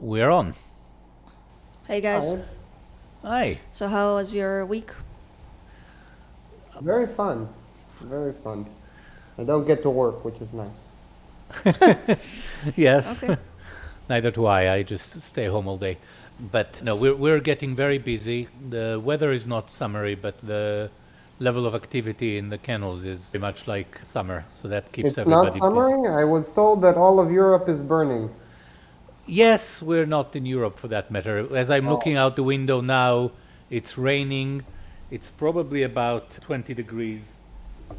We're on. Hey guys. Hi. Hi. So how was your week? Very fun. Very fun. I don't get to work, which is nice. Yes. Okay. Neither do I. I just stay home all day. But no, we're getting very busy. The weather is not summery, but the level of activity in the kennels is very much like summer. So that keeps It's everybody not busy. summering. I was told that all of Europe is burning. Yes, we're not in Europe for that matter. As I'm looking out the window now, it's raining. It's probably about 20 degrees.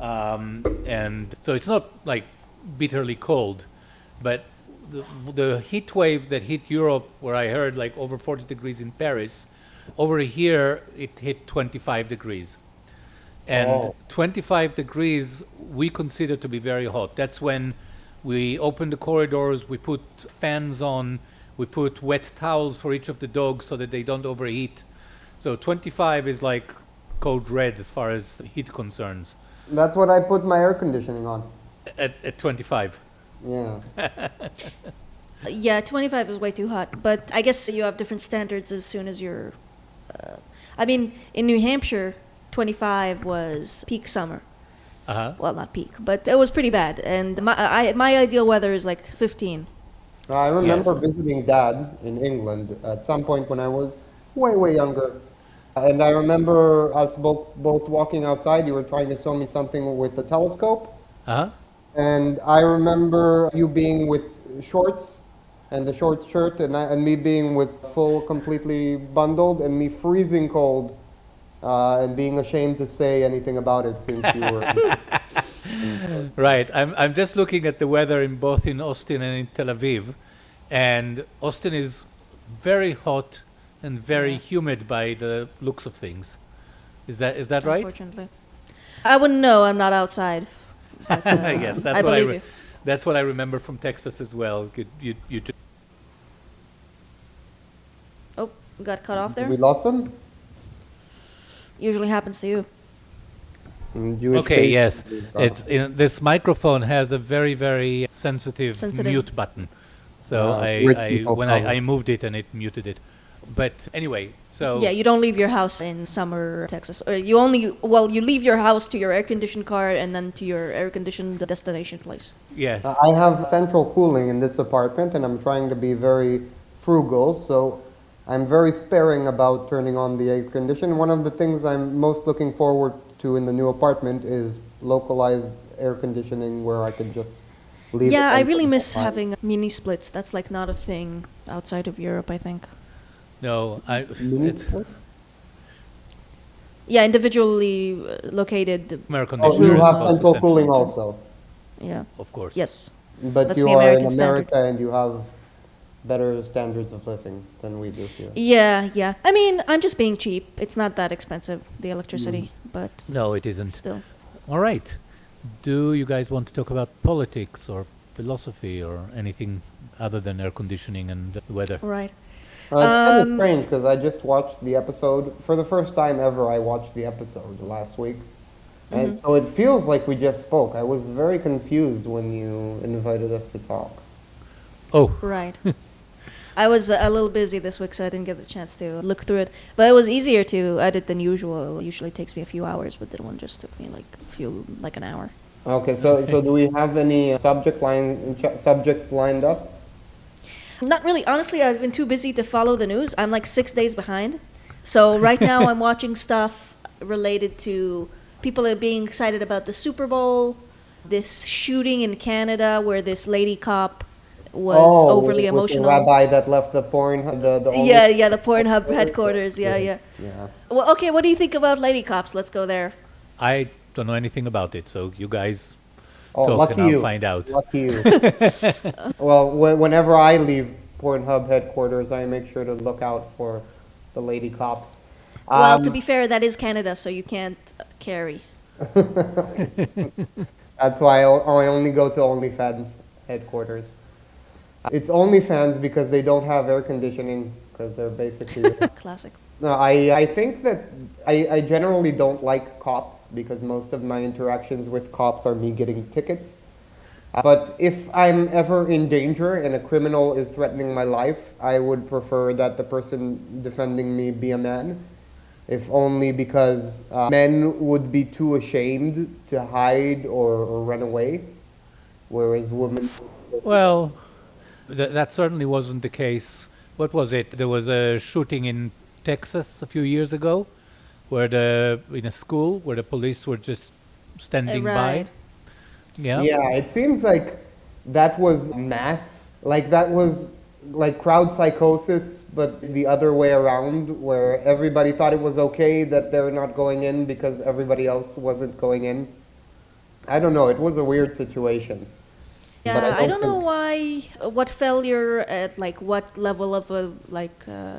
And so it's not like bitterly cold, but the heat wave that hit Europe, where I heard like over 40 degrees in Paris, over here it hit 25 degrees. And 25 degrees we consider to be very hot. That's when we open the corridors, we put fans on, we put wet towels for each of the dogs so that they don't overheat. So 25 is like code red as far as heat concerns. That's what I put my air conditioning on. At 25. Yeah. Yeah, 25 is way too hot. But I guess you have different standards as soon as you're... I mean, in New Hampshire, 25 was peak summer. Uh-huh. Well, not peak, but it was pretty bad. And my ideal weather is like 15. I remember Yes. visiting Dad in England at some point when I was way younger. And I remember us both walking outside. You were trying to show me something with the telescope. Uh-huh. And I remember you being with shorts and the short shirt, and me being with full, completely bundled, and me freezing cold, and being ashamed to say anything about it since you were. Right. I'm just looking at the weather in both in Austin and in Tel Aviv, and Austin is very hot and very humid by the looks of things. Is that right? Unfortunately. I wouldn't know. I'm not outside. But, Yes, that's I what believe you. that's what I remember from Texas as well. You just Oh, got cut off We there? lost him? Usually happens to you. Jewish Okay, faith. yes. It's this microphone has a very sensitive Sensitive. mute button. So rich people when problem. I moved it and it muted it. But anyway, so Yeah, you don't leave your house in summer Texas. Or you leave your house to your air-conditioned car and then to your air-conditioned destination place. yes. I have central cooling in this apartment, and I'm trying to be very frugal, so I'm very sparing about turning on the air condition. One of the things I'm most looking forward to in the new apartment is localized air conditioning where I can just leave Yeah, it I really miss on. having mini splits. That's like not a thing outside of Europe, I think. No, Mini it's splits? Yeah, individually located. American Oh, conditioner you is have supposed to central send- cooling also, Yeah. Of course. Yes. but That's you the are in American standard. America and you have better standards of living than we do here. Yeah. I mean, I'm just being cheap. It's not that expensive, the electricity, but No, it isn't. still. All right. Do you guys want to talk about politics or philosophy or anything other than air conditioning and the weather? Right. It's kind of strange because I just watched the episode. For the first time ever, I watched the episode last week. And so it feels like we just spoke. I was very confused when you invited us to talk. Oh, Right. I was a little busy this week, so I didn't get the chance to look through it. But it was easier to edit than usual. It usually takes me a few hours, but that one just took me like an hour. Okay, so do we have any subjects lined up? Not really. Honestly, I've been too busy to follow the news. I'm like 6 days behind. So right now I'm watching stuff related to people are being excited about the Super Bowl, this shooting in Canada where this lady cop was overly with emotional. the rabbi that left the porn, the Yeah, the Pornhub headquarters. Yeah. Yeah. Well, okay, what do you think about lady cops? Let's go there. I don't know anything about it, so you guys Oh, talk lucky and I'll you. find out. Lucky you. Well, whenever I leave Pornhub headquarters, I make sure to look out for the lady cops. Well, to be fair, that is Canada, so you can't carry. That's why I only go to OnlyFans headquarters. It's OnlyFans because they don't have air conditioning because they're basically. Classic. No, I think that I generally don't like cops because most of my interactions with cops are me getting tickets. But if I'm ever in danger and a criminal is threatening my life, I would prefer that the person defending me be a man, if only because men would be too ashamed to hide or run away, whereas women. Well, that certainly wasn't the case. What was it? There was a shooting in Texas a few years ago, in a school where the police were just standing by. Right. Yeah. Yeah, it seems like that was mass, like that was like crowd psychosis, but the other way around, where everybody thought it was okay that they're not going in because everybody else wasn't going in. I don't know, it was a weird situation. But Yeah, I don't know think- why, what failure at like what level of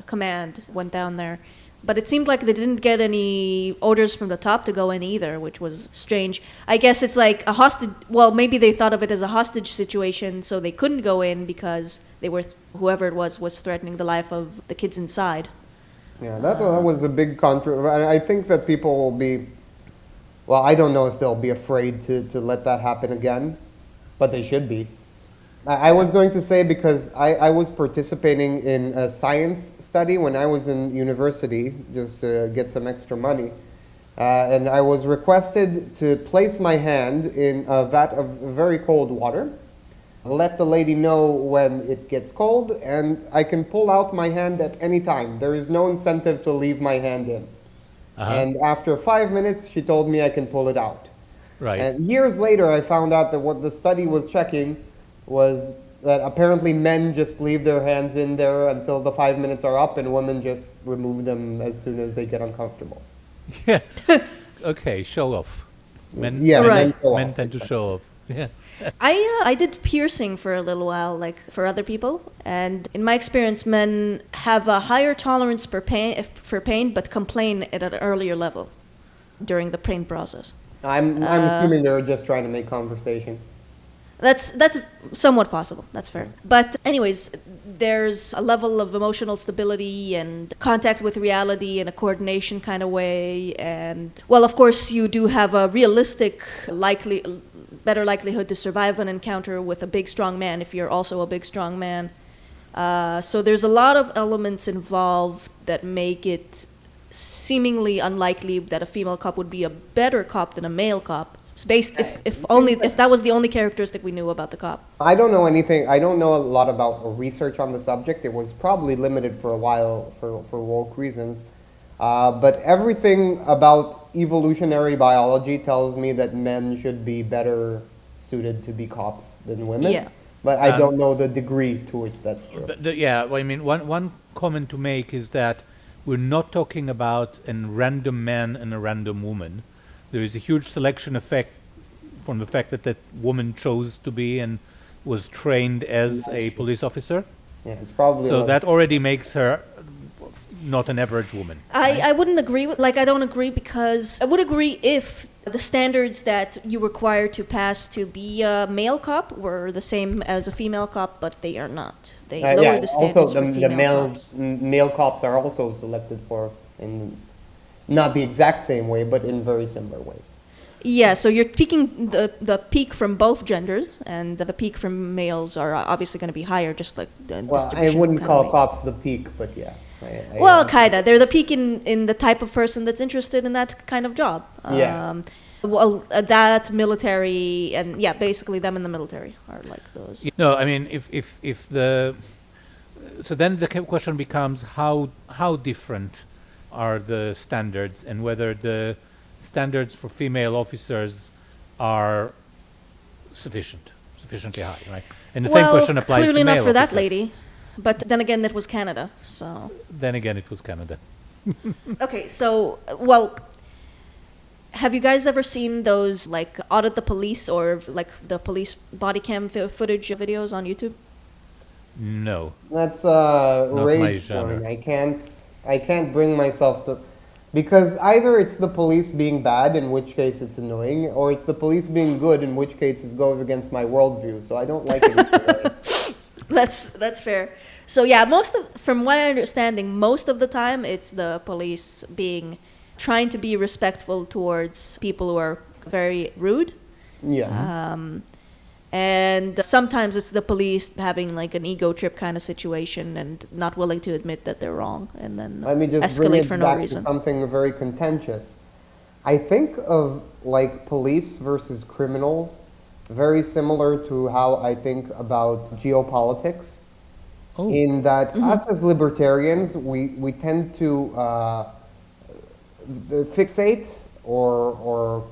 command went down there. But it seemed like they didn't get any orders from the top to go in either, which was strange. I guess it's like a hostage, well, maybe they thought of it as a hostage situation, so they couldn't go in because they were, whoever it was threatening the life of the kids inside. Yeah, that was a big I think that people will be, well, I don't know if they'll be afraid to let that happen again, but they should be. I was going to say because I was participating in a science study when I was in university just to get some extra money. And I was requested to place my hand in a vat of very cold water, let the lady know when it gets cold, and I can pull out my hand at any time. There is no incentive to leave my hand in. And after 5 minutes, she told me I can pull it out. Right. And years later, I found out that what the study was checking was that apparently men just leave their hands in there until the 5 minutes are up, and women just remove them as soon as they get uncomfortable. Yes. Okay, show off. Men, Yeah, Right. men go men off. tend to show off. Yes. I did piercing for a little while, like for other people, and in my experience, men have a higher tolerance for pain, but complain at an earlier level during the pain process. I'm assuming they're just trying to make conversation. That's somewhat possible. That's fair. But anyways, there's a level of emotional stability and contact with reality in a coordination kind of way. And well, of course, you do have a realistic, better likelihood to survive an encounter with a big, strong man if you're also a big, strong man. So there's a lot of elements involved that make it seemingly unlikely that a female cop would be a better cop than a male cop. It's based if that was the only characteristic we knew about the cop. I don't know anything. I don't know a lot about research on the subject. It was probably limited for a while for woke reasons. But everything about evolutionary biology tells me that men should be better suited to be cops than women. Yeah. But I don't know the degree to which that's true. Yeah, well, I mean, one comment to make is that we're not talking about a random man and a random woman. There is a huge selection effect from the fact that that woman chose to be and was trained as a police officer. Yeah, it's probably So that already makes her not an average woman. I wouldn't agree with, I don't agree because I would agree if the standards that you require to pass to be a male cop were the same as a female cop, but they are not. They lower the standards also for the female cops. male cops are also selected for in not the exact same way, but in very similar ways. Yeah, so you're peaking the peak from both genders, and the peak from males are obviously going to be higher, just like the Well, I distribution wouldn't kinda call way. cops the peak, but yeah. Well, kinda. They're the peak in the type of person that's interested in that kind of job. Yeah. That military and yeah, basically them in the military are like those. No, I mean, if the so then the question becomes how different are the standards and whether the standards for female officers are sufficiently high, right? And the same question applies to clearly male not for that officers. lady. But then again, it was Canada, so. Then again, it was Canada. Okay, so, well, have you guys ever seen those, like, audit the police or, like, the police body cam footage videos on YouTube? No. That's my rage genre. porn. I can't bring myself to, because either it's the police being bad, in which case it's annoying, or it's the police being good, in which case it goes against my worldview. So I don't like it either way. That's fair. So yeah, from what I'm understanding, most of the time it's the police trying to be respectful towards people who are very rude. Yes. And sometimes it's the police having like an ego trip kind of situation and not willing to admit that they're wrong, and then Let me just bring escalate it for no back to reason. something very contentious. I think of like police versus criminals very similar to how I think about geopolitics. Oh, In that us as libertarians, we tend to fixate or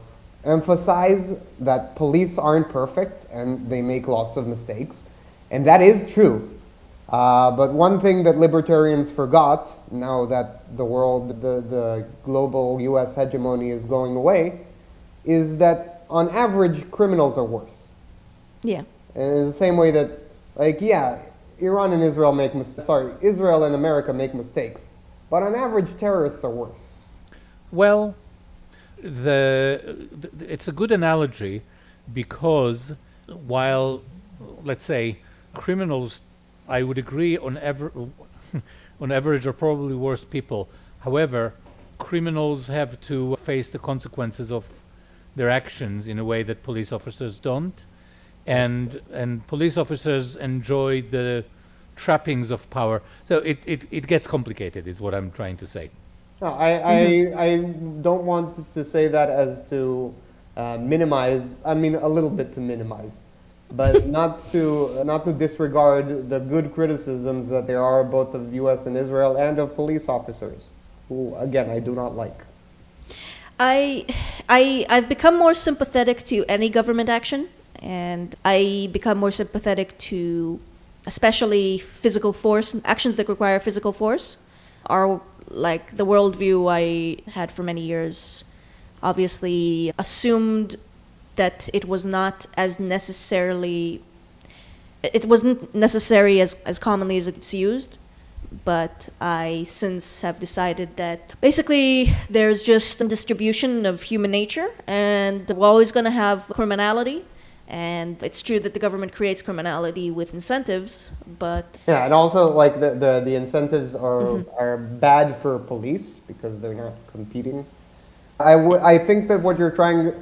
emphasize that police aren't perfect and they make lots of mistakes. And that is true. But one thing that libertarians forgot, now that the world, the global US hegemony is going away, is that on average, criminals are worse. Yeah. And in the same way that, like, yeah, Iran and Israel make Israel and America make mistakes, but on average, terrorists are worse. well, it's a good analogy because while, let's say, criminals, I would agree on average are probably worse people. However, criminals have to face the consequences of their actions in a way that police officers don't, and police officers enjoy the trappings of power. So it gets complicated, is what I'm trying to say. No, I don't want to say that as to minimize. I mean, a little bit to minimize, but not to disregard the good criticisms that there are both of U.S. and Israel and of police officers, who again I do not like. I've become more sympathetic to any government action, and I become more sympathetic to especially physical force, actions that require physical force are like the worldview I had for many years. Obviously assumed that it was not as necessarily, it wasn't necessary as commonly as it's used, but I since have decided that basically there's just a distribution of human nature and we're always going to have criminality. And it's true that the government creates criminality with incentives, but Yeah, and also like the incentives are bad for police because they're not competing. I think that what you're trying,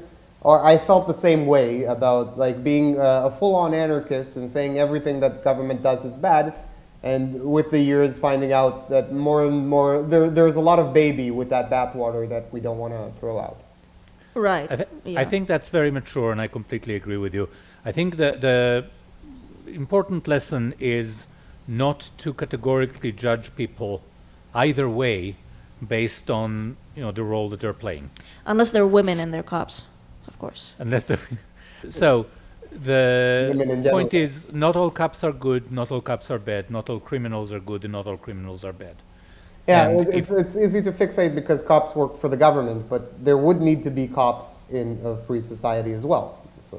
or I felt the same way about like being a full-on anarchist and saying everything that government does is bad, and with the years finding out that more and more there's a lot of baby with that bathwater that we don't want to throw out. right. I think that's very mature, and I completely agree with you. I think that the important lesson is not to categorically judge people either way based on the role that they're playing, Unless they're women and they're cops, of course. unless they're so. The Women in general. point is, not all cops are good, not all cops are bad, not all criminals are good, and not all criminals are bad. Yeah, And it's easy to fixate because cops work for the government, but there would need to be cops in a free society as well. So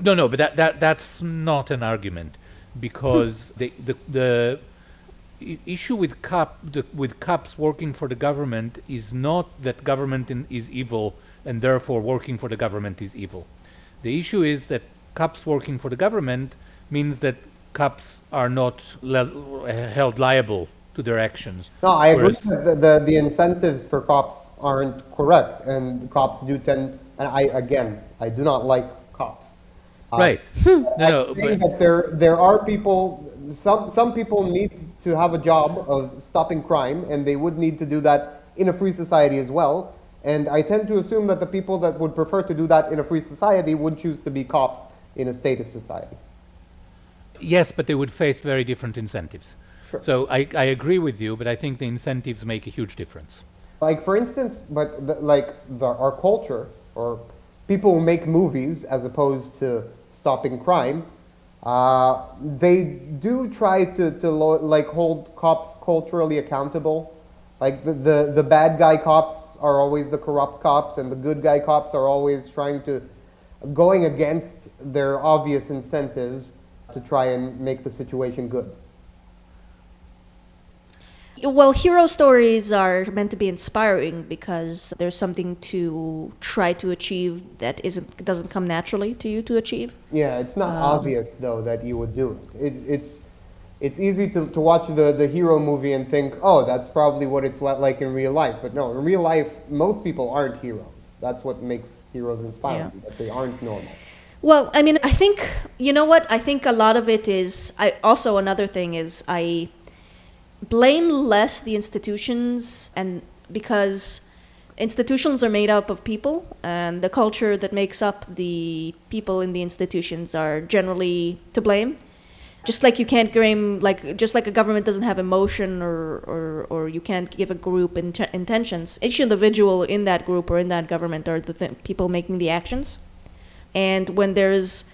No, but that's not an argument, because the issue with cops working for the government is not that government is evil and therefore working for the government is evil. The issue is that cops working for the government means that cops are not held liable to their actions. no, I agree Whereas- that the incentives for cops aren't correct, and cops do tend. And I do not like cops. Right. No, I think that there are people. Some people need to have a job of stopping crime, and they would need to do that in a free society as well. And I tend to assume that the people that would prefer to do that in a free society would choose to be cops in a statist society. yes, but they would face very different incentives. Sure. So I agree with you, but I think the incentives make a huge difference. Like for instance, our culture or people who make movies as opposed to stopping crime, they do try to hold cops culturally accountable. Like the bad guy cops are always the corrupt cops, and the good guy cops are always going against their obvious incentives to try and make the situation good. Well, hero stories are meant to be inspiring because there's something to try to achieve that doesn't come naturally to you to achieve. Yeah, it's not obvious though that you would do it. It's easy to watch the hero movie and think, oh, that's probably what it's like in real life. But no, in real life, most people aren't heroes. That's what makes heroes inspiring, Yeah. that they aren't normal. Well, I mean, I think, you know what? I think a lot of it is, also another thing is I blame less the institutions, and because institutions are made up of people, and the culture that makes up the people in the institutions are generally to blame. Just like you can't blame, just like a government doesn't have emotion, or you can't give a group intentions. Each individual in that group or in that government are the people making the actions. And when there's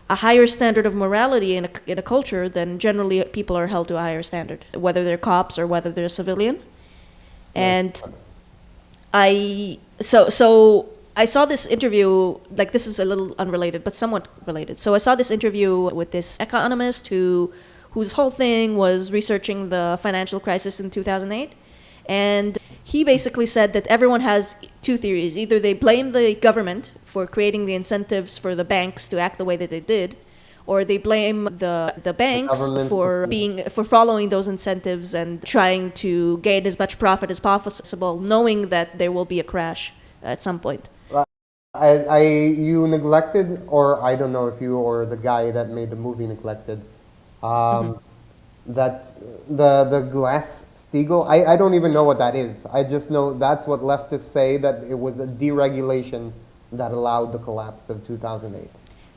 a higher standard of morality in a culture, then generally people are held to a higher standard, whether they're cops or whether they're civilian. And so I saw this interview, like this is a little unrelated, but somewhat related. So I saw this interview with this economist whose whole thing was researching the financial crisis in 2008. And he basically said that everyone has two theories. Either they blame the government for creating the incentives for the banks to act the way that they did, or they blame the banks for following those incentives and trying to gain as much profit as possible, knowing that there will be a crash at some point. You neglected, or I don't know if you or the guy that made the movie neglected, that the Glass-Steagall, I don't even know what that is. I just know that's what leftists say, that it was a deregulation that allowed the collapse of 2008.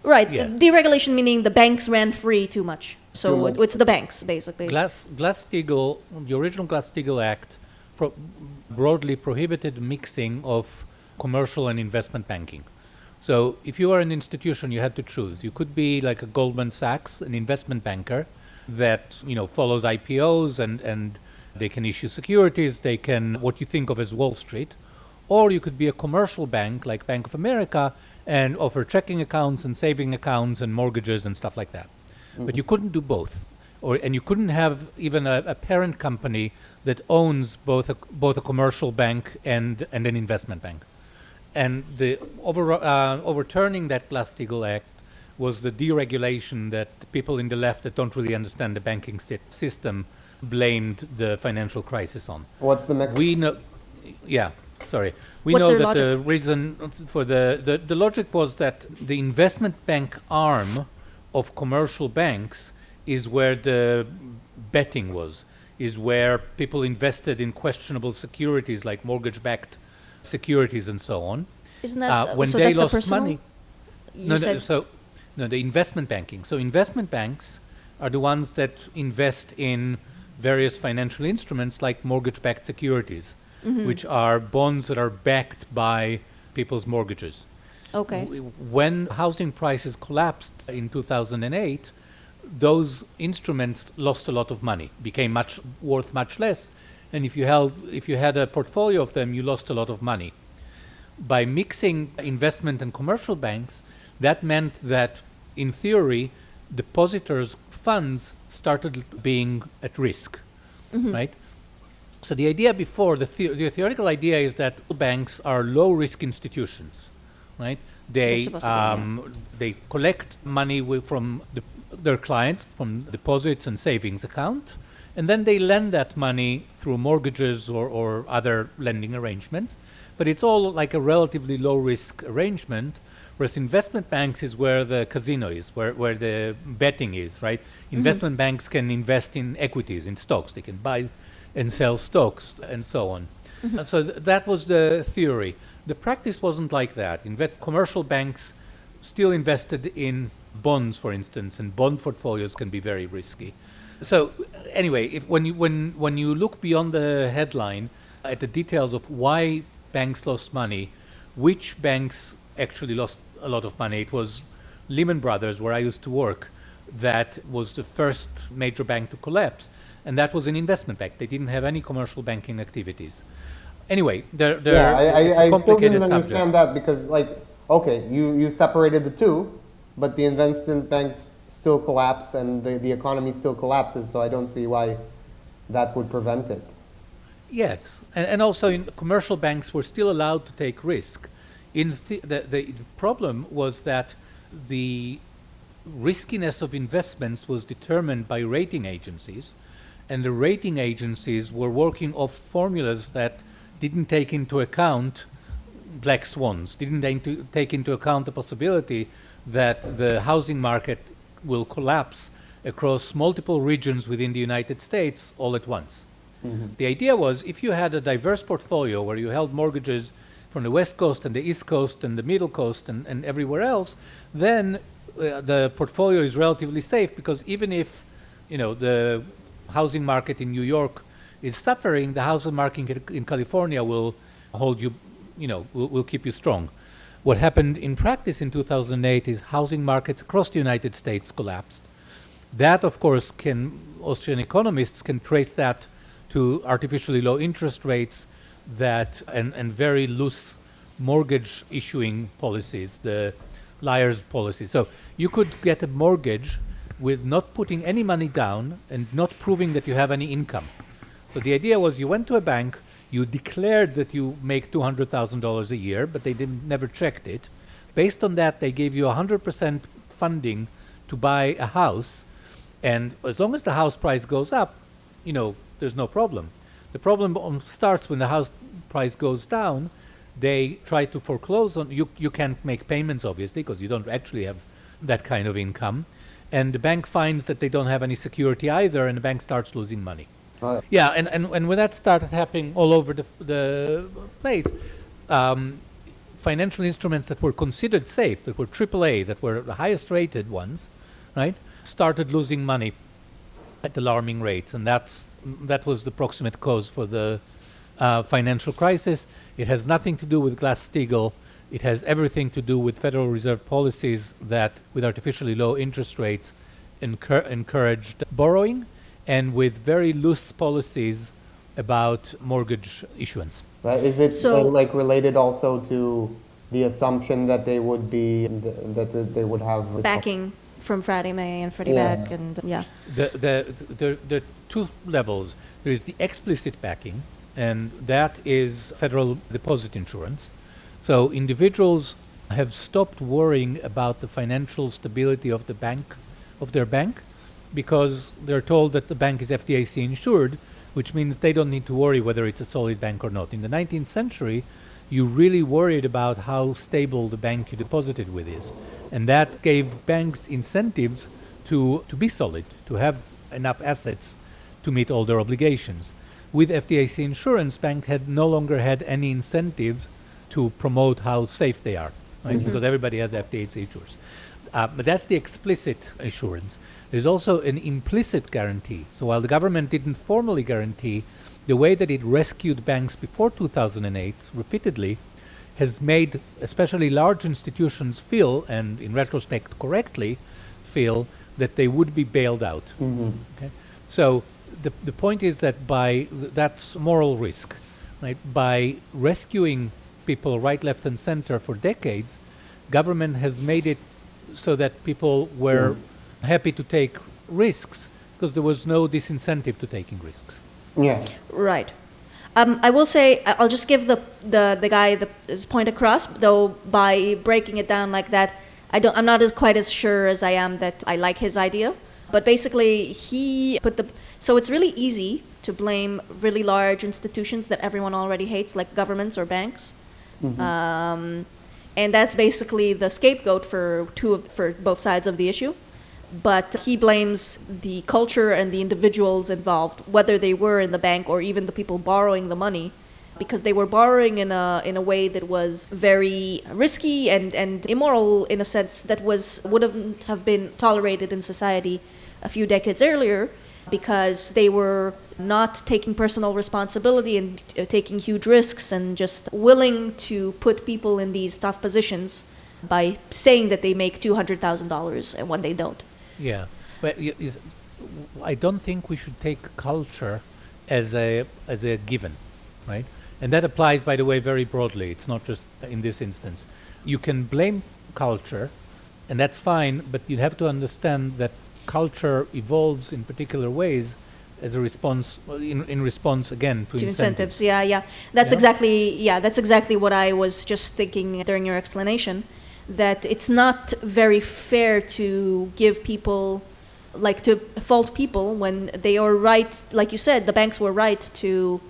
Right. Yes. Deregulation meaning the banks ran free too much. So it's the banks, basically. Glass-Steagall, the original Glass-Steagall Act broadly prohibited mixing of commercial and investment banking. So if you are an institution, you had to choose. You could be like a Goldman Sachs, an investment banker that follows IPOs and they can issue securities, they can what you think of as Wall Street. Or you could be a commercial bank like Bank of America and offer checking accounts and saving accounts and mortgages and stuff like that. But you couldn't do both. And you couldn't have even a parent company that owns both a commercial bank and an investment bank. And the overturning that Glass-Steagall Act was the deregulation that people in the left that don't really understand the banking system blamed the financial crisis on. What's the mechanism? We know, yeah. Sorry. We What's know their that logic? the reason for the logic was that the investment bank arm of commercial banks is where the betting was, is where people invested in questionable securities like mortgage-backed securities and so on. Isn't that when so they that's the lost personal? money. You said The investment banking. So investment banks are the ones that invest in various financial instruments like mortgage-backed securities, which are bonds that are backed by people's mortgages. okay. When housing prices collapsed in 2008, those instruments lost a lot of money, became worth much less, and if you had a portfolio of them, you lost a lot of money. By mixing investment and commercial banks, that meant that, in theory, depositors' funds started being at risk, right? So the idea before, the theoretical idea is that banks are low-risk institutions, right? They supposed to be, they collect money from their clients from deposits and savings account, and then they lend that money through mortgages or other lending arrangements. But it's all like a relatively low-risk arrangement, whereas investment banks is where the casino is, where the betting is, right? Investment banks can invest in equities, in stocks. They can buy and sell stocks and so on. And so that was the theory. The practice wasn't like that. Commercial banks still invested in bonds, for instance, and bond portfolios can be very risky. So anyway, when you look beyond the headline at the details of why banks lost money, which banks actually lost a lot of money, it was Lehman Brothers, where I used to work, that was the first major bank to collapse. And that was an investment bank. They didn't have any commercial banking activities. Anyway, it's a I still complicated didn't subject. understand that because, okay, you separated the two, but the investment banks still collapse and the economy still collapses, so I don't see why that would prevent it. Yes, and also commercial banks were still allowed to take risk. The problem was that the riskiness of investments was determined by rating agencies, and the rating agencies were working off formulas that didn't take into account black swans, didn't take into account the possibility that the housing market will collapse across multiple regions within the United States all at once. The idea was if you had a diverse portfolio where you held mortgages from the West Coast and the East Coast and the Middle Coast and everywhere else, then the portfolio is relatively safe, because even if the housing market in New York is suffering, the housing market in California will hold you, will keep you strong. What happened in practice in 2008 is housing markets across the United States collapsed. That, of course, Austrian economists can trace that to artificially low interest rates and very loose mortgage issuing policies, the liar's policy. So you could get a mortgage with not putting any money down and not proving that you have any income. So the idea was you went to a bank, you declared that you make $200,000 a year, but they never checked it. Based on that, they gave you 100% funding to buy a house, and as long as the house price goes up, there's no problem. The problem starts when the house price goes down. They try to foreclose on you. You can't make payments, obviously, because you don't actually have that kind of income. And the bank finds that they don't have any security either, and the bank starts losing money. Right. Yeah, and when that started happening all over the place, financial instruments that were considered safe, that were AAA, that were the highest rated ones, right, started losing money at alarming rates, and that was the proximate cause for the financial crisis. It has nothing to do with Glass-Steagall. It has everything to do with Federal Reserve policies that, with artificially low interest rates, encouraged borrowing, and with very loose policies about mortgage issuance. Right. Is it related also to the assumption that they would be that they would have Backing from Freddie Mae and Freddie Mac, and There are two levels. There is the explicit backing, and that is federal deposit insurance. So individuals have stopped worrying about the financial stability of their bank, because they're told that the bank is FDIC insured, which means they don't need to worry whether it's a solid bank or not. In the 19th century, you really worried about how stable the bank you deposited with is. And that gave banks incentives to be solid, to have enough assets to meet all their obligations. With FDIC insurance, banks no longer had any incentives to promote how safe they are, right? Because everybody has FDIC insurance. But that's the explicit assurance. There's also an implicit guarantee. So while the government didn't formally guarantee, the way that it rescued banks before 2008 repeatedly has made especially large institutions feel, and in retrospect correctly, feel that they would be bailed out. Okay? So the point is that that's moral risk, right? By rescuing people right, left, and center for decades, government has made it so that people were happy to take risks because there was no disincentive to taking risks. Yeah. right. I will say, I'll just give the guy his point across, though by breaking it down like that, I'm not quite as sure as I am that I like his idea. But basically, so it's really easy to blame really large institutions that everyone already hates, like governments or banks. And that's basically the scapegoat for both sides of the issue. But he blames the culture and the individuals involved, whether they were in the bank or even the people borrowing the money, because they were borrowing in a way that was very risky and immoral, in a sense that wouldn't have been tolerated in society a few decades earlier, because they were not taking personal responsibility and taking huge risks and just willing to put people in these tough positions by saying that they make $200,000 and when they don't. Yeah, but I don't think we should take culture as a given, right? And that applies, by the way, very broadly. It's not just in this instance. You can blame culture, and that's fine, but you have to understand that culture evolves in particular ways as a response, in response again to incentives. That's exactly what I was just thinking during your explanation, that it's not very fair to give people, to fault people when they are right. Like you said, the banks were right to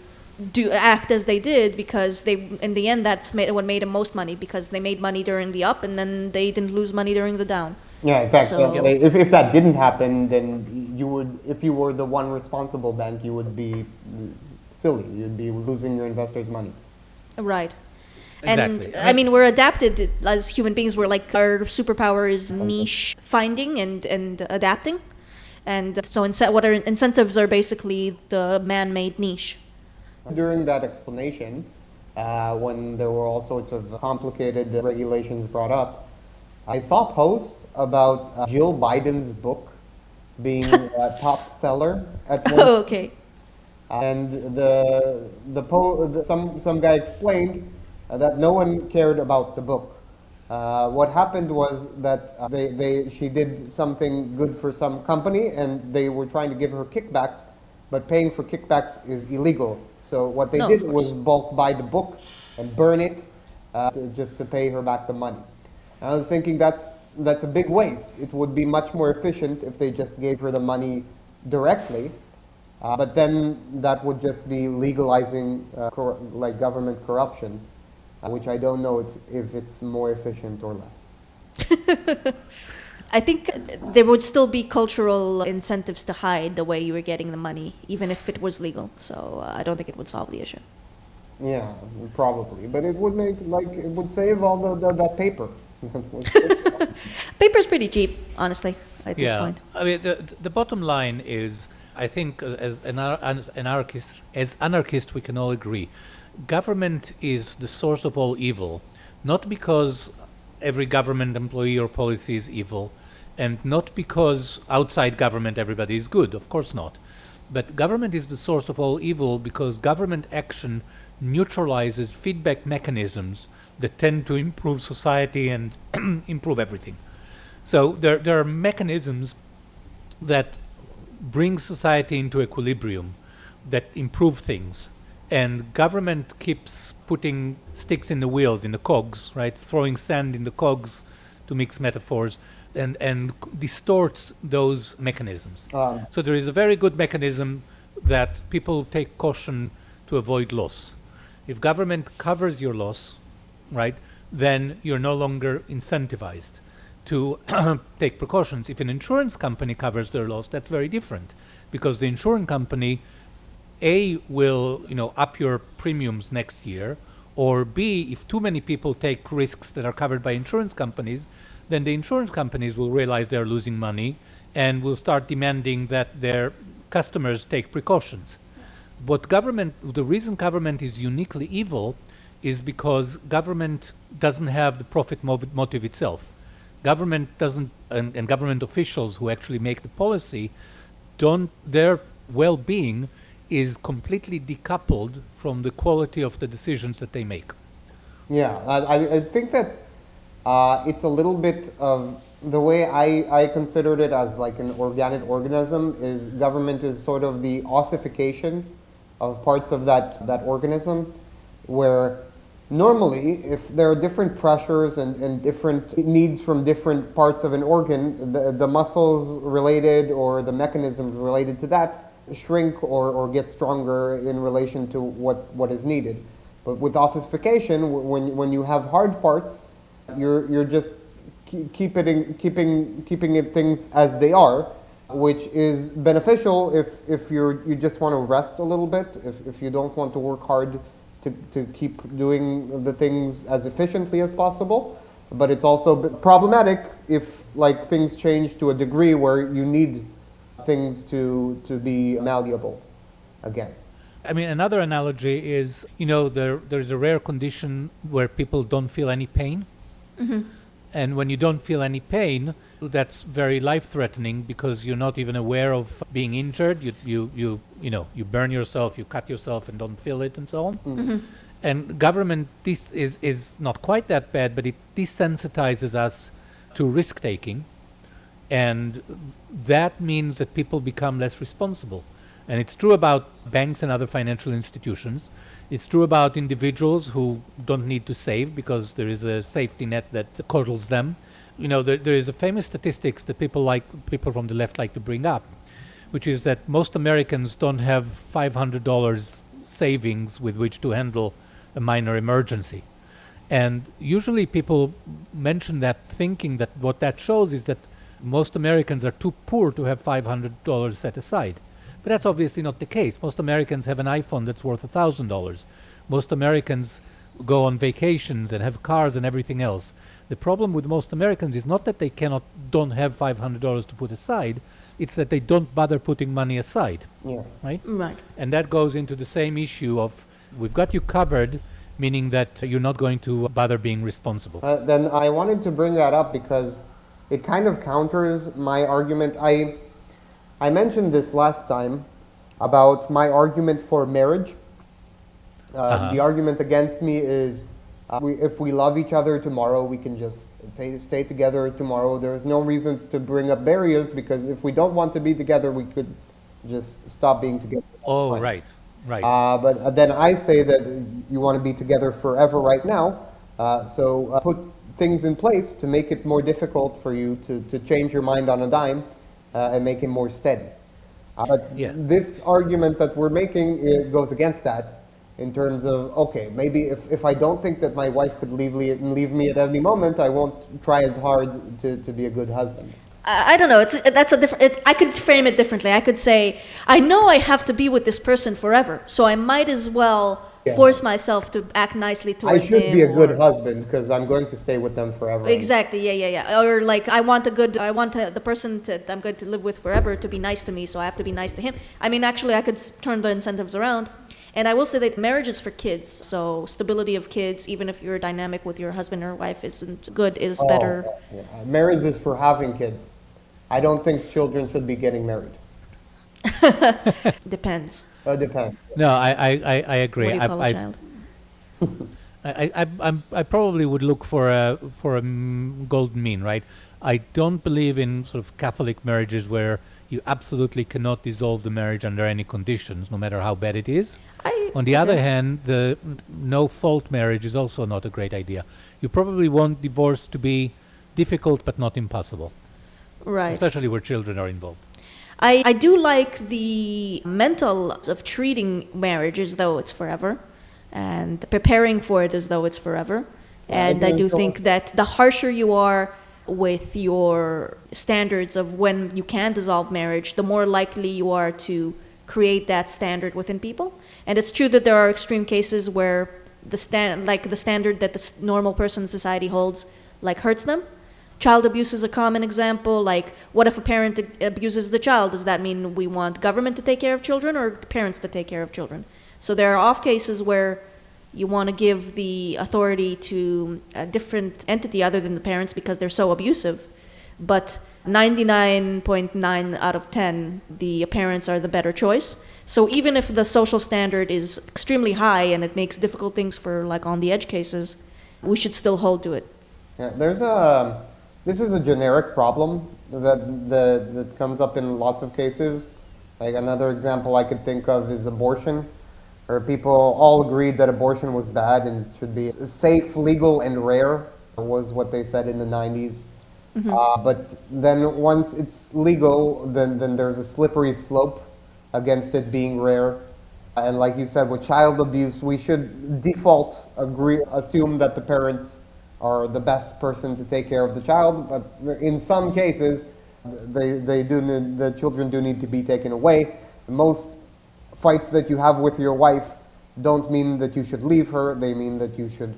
act as they did because they, in the end, that's what made them most money, because they made money during the up and then they didn't lose money during the down. Yeah, in fact, So- if that didn't happen, then you would, if you were the one responsible bank, you would be silly. You'd be losing your investors' money. Right. Exactly. And I mean, we're adapted as human beings. We're like, our superpower is niche finding and adapting. And so what our incentives are basically the man-made niche. During that explanation, when there were all sorts of complicated regulations brought up, I saw a post about Jill Biden's book being a top seller at one. Oh, okay. And some guy explained that no one cared about the book. What happened was that she did something good for some company, and they were trying to give her kickbacks, but paying for kickbacks is illegal. So what they No, did of was course. bulk buy the book and burn it just to pay her back the money. I was thinking that's a big waste. It would be much more efficient if they just gave her the money directly. But then that would just be legalizing like government corruption, which I don't know if it's more efficient or less. I think there would still be cultural incentives to hide the way you were getting the money, even if it was legal. So I don't think it would solve the issue. Yeah, probably. But it would make, it would save all that paper. Paper's pretty cheap, honestly, at this point. I mean, the bottom line is, I think, as anarchists, we can all agree, government is the source of all evil, not because every government employee or policy is evil, and not because outside government everybody is good, of course not. But government is the source of all evil because government action neutralizes feedback mechanisms that tend to improve society and improve everything. So there are mechanisms that bring society into equilibrium, that improve things. And government keeps putting sticks in the wheels, in the cogs, right? Throwing sand in the cogs, to mix metaphors, and distorts those mechanisms. So there is a very good mechanism that people take caution to avoid loss. If government covers your loss, right, then you're no longer incentivized to take precautions. If an insurance company covers their loss, that's very different, because the insurance company, A, will up your premiums next year, or B, if too many people take risks that are covered by insurance companies, then the insurance companies will realize they're losing money and will start demanding that their customers take precautions. The reason government is uniquely evil is because government doesn't have the profit motive itself. Government doesn't, and government officials who actually make the policy, their well-being is completely decoupled from the quality of the decisions that they make. Yeah, I think that it's a little bit of the way I considered it as like an organic organism. Is government is sort of the ossification of parts of that organism, where normally if there are different pressures and different needs from different parts of an organ, the muscles related or the mechanisms related to that shrink or get stronger in relation to what is needed. But with ossification, when you have hard parts, you're just keeping things as they are, which is beneficial if you just want to rest a little bit, if you don't want to work hard to keep doing the things as efficiently as possible. But it's also problematic if things change to a degree where you need things to be malleable again. I mean, another analogy is, there's a rare condition where people don't feel any pain. Mm-hmm. And when you don't feel any pain, that's very life-threatening because you're not even aware of being injured. You burn yourself, you cut yourself and don't feel it and so on. Mm-hmm. And government, this is not quite that bad, but it desensitizes us to risk-taking. And that means that people become less responsible. And it's true about banks and other financial institutions. It's true about individuals who don't need to save because there is a safety net that coddles them. There is a famous statistics that people from the left like to bring up, which is that most Americans don't have $500 savings with which to handle a minor emergency. And usually people mention that thinking that what that shows is that most Americans are too poor to have $500 set aside. But that's obviously not the case. Most Americans have an iPhone that's worth $1,000. Most Americans go on vacations and have cars and everything else. The problem with most Americans is not that they don't have $500 to put aside, it's that they don't bother putting money aside, right? Right. And that goes into the same issue of we've got you covered, meaning that you're not going to bother being responsible. Then I wanted to bring that up because it kind of counters my argument. I mentioned this last time about my argument for marriage. The argument against me is if we love each other tomorrow, we can just stay together tomorrow. There's no reasons to bring up barriers because if we don't want to be together, we could just stop being together. Oh, right. But then I say that you want to be together forever right now. So put things in place to make it more difficult for you to change your mind on a dime and make it more steady. But this argument that we're making goes against that in terms of, okay, maybe if I don't think that my wife could leave me at any moment, I won't try as hard to be a good husband. I don't know. I could frame it differently. I could say, I know I have to be with this person forever, so I might as well force myself to act nicely towards him. I should be a good husband because I'm going to stay with them forever. Exactly. Yeah. Or like, I want the person that I'm going to live with forever to be nice to me, so I have to be nice to him. I mean, actually, I could turn the incentives around. And I will say that marriage is for kids, so stability of kids, even if your dynamic with your husband or wife isn't good, is better. Marriage is for having kids. I don't think children should be getting married. Depends. Depends. No, I agree. What do you call a child? I probably would look for a golden mean, right? I don't believe in sort of Catholic marriages where you absolutely cannot dissolve the marriage under any conditions, no matter how bad it is. On the other hand, the no-fault marriage is also not a great idea. You probably want divorce to be difficult but not impossible. Right. Especially where children are involved. I do like the mental of treating marriage as though it's forever and preparing for it as though it's forever. And I do think that the harsher you are with your standards of when you can dissolve marriage, the more likely you are to create that standard within people. And it's true that there are extreme cases where the standard that the normal person in society holds hurts them. Child abuse is a common example. Like, what if a parent abuses the child? Does that mean we want government to take care of children or parents to take care of children? So there are off cases where you want to give the authority to a different entity other than the parents because they're so abusive. But 99.9 out of 10, the parents are the better choice. So even if the social standard is extremely high and it makes difficult things for on the edge cases, we should still hold to it. Yeah, this is a generic problem that comes up in lots of cases. Like another example I could think of is abortion, where people all agreed that abortion was bad and it should be safe, legal, and rare, was what they said in the 90s. Mm-hmm. But then once it's legal, then there's a slippery slope against it being rare. And like you said, with child abuse, we should assume that the parents are the best person to take care of the child, but in some cases, the children do need to be taken away. Most fights that you have with your wife don't mean that you should leave her, they mean that you should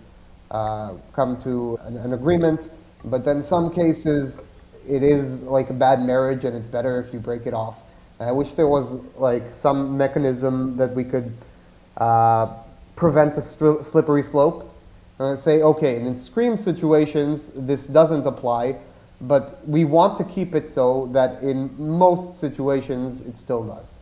come to an agreement, but then some cases, it is like a bad marriage and it's better if you break it off. I wish there was some mechanism that we could prevent a slippery slope. Say, okay, in extreme situations, this doesn't apply, but we want to keep it so that in most situations, it still does.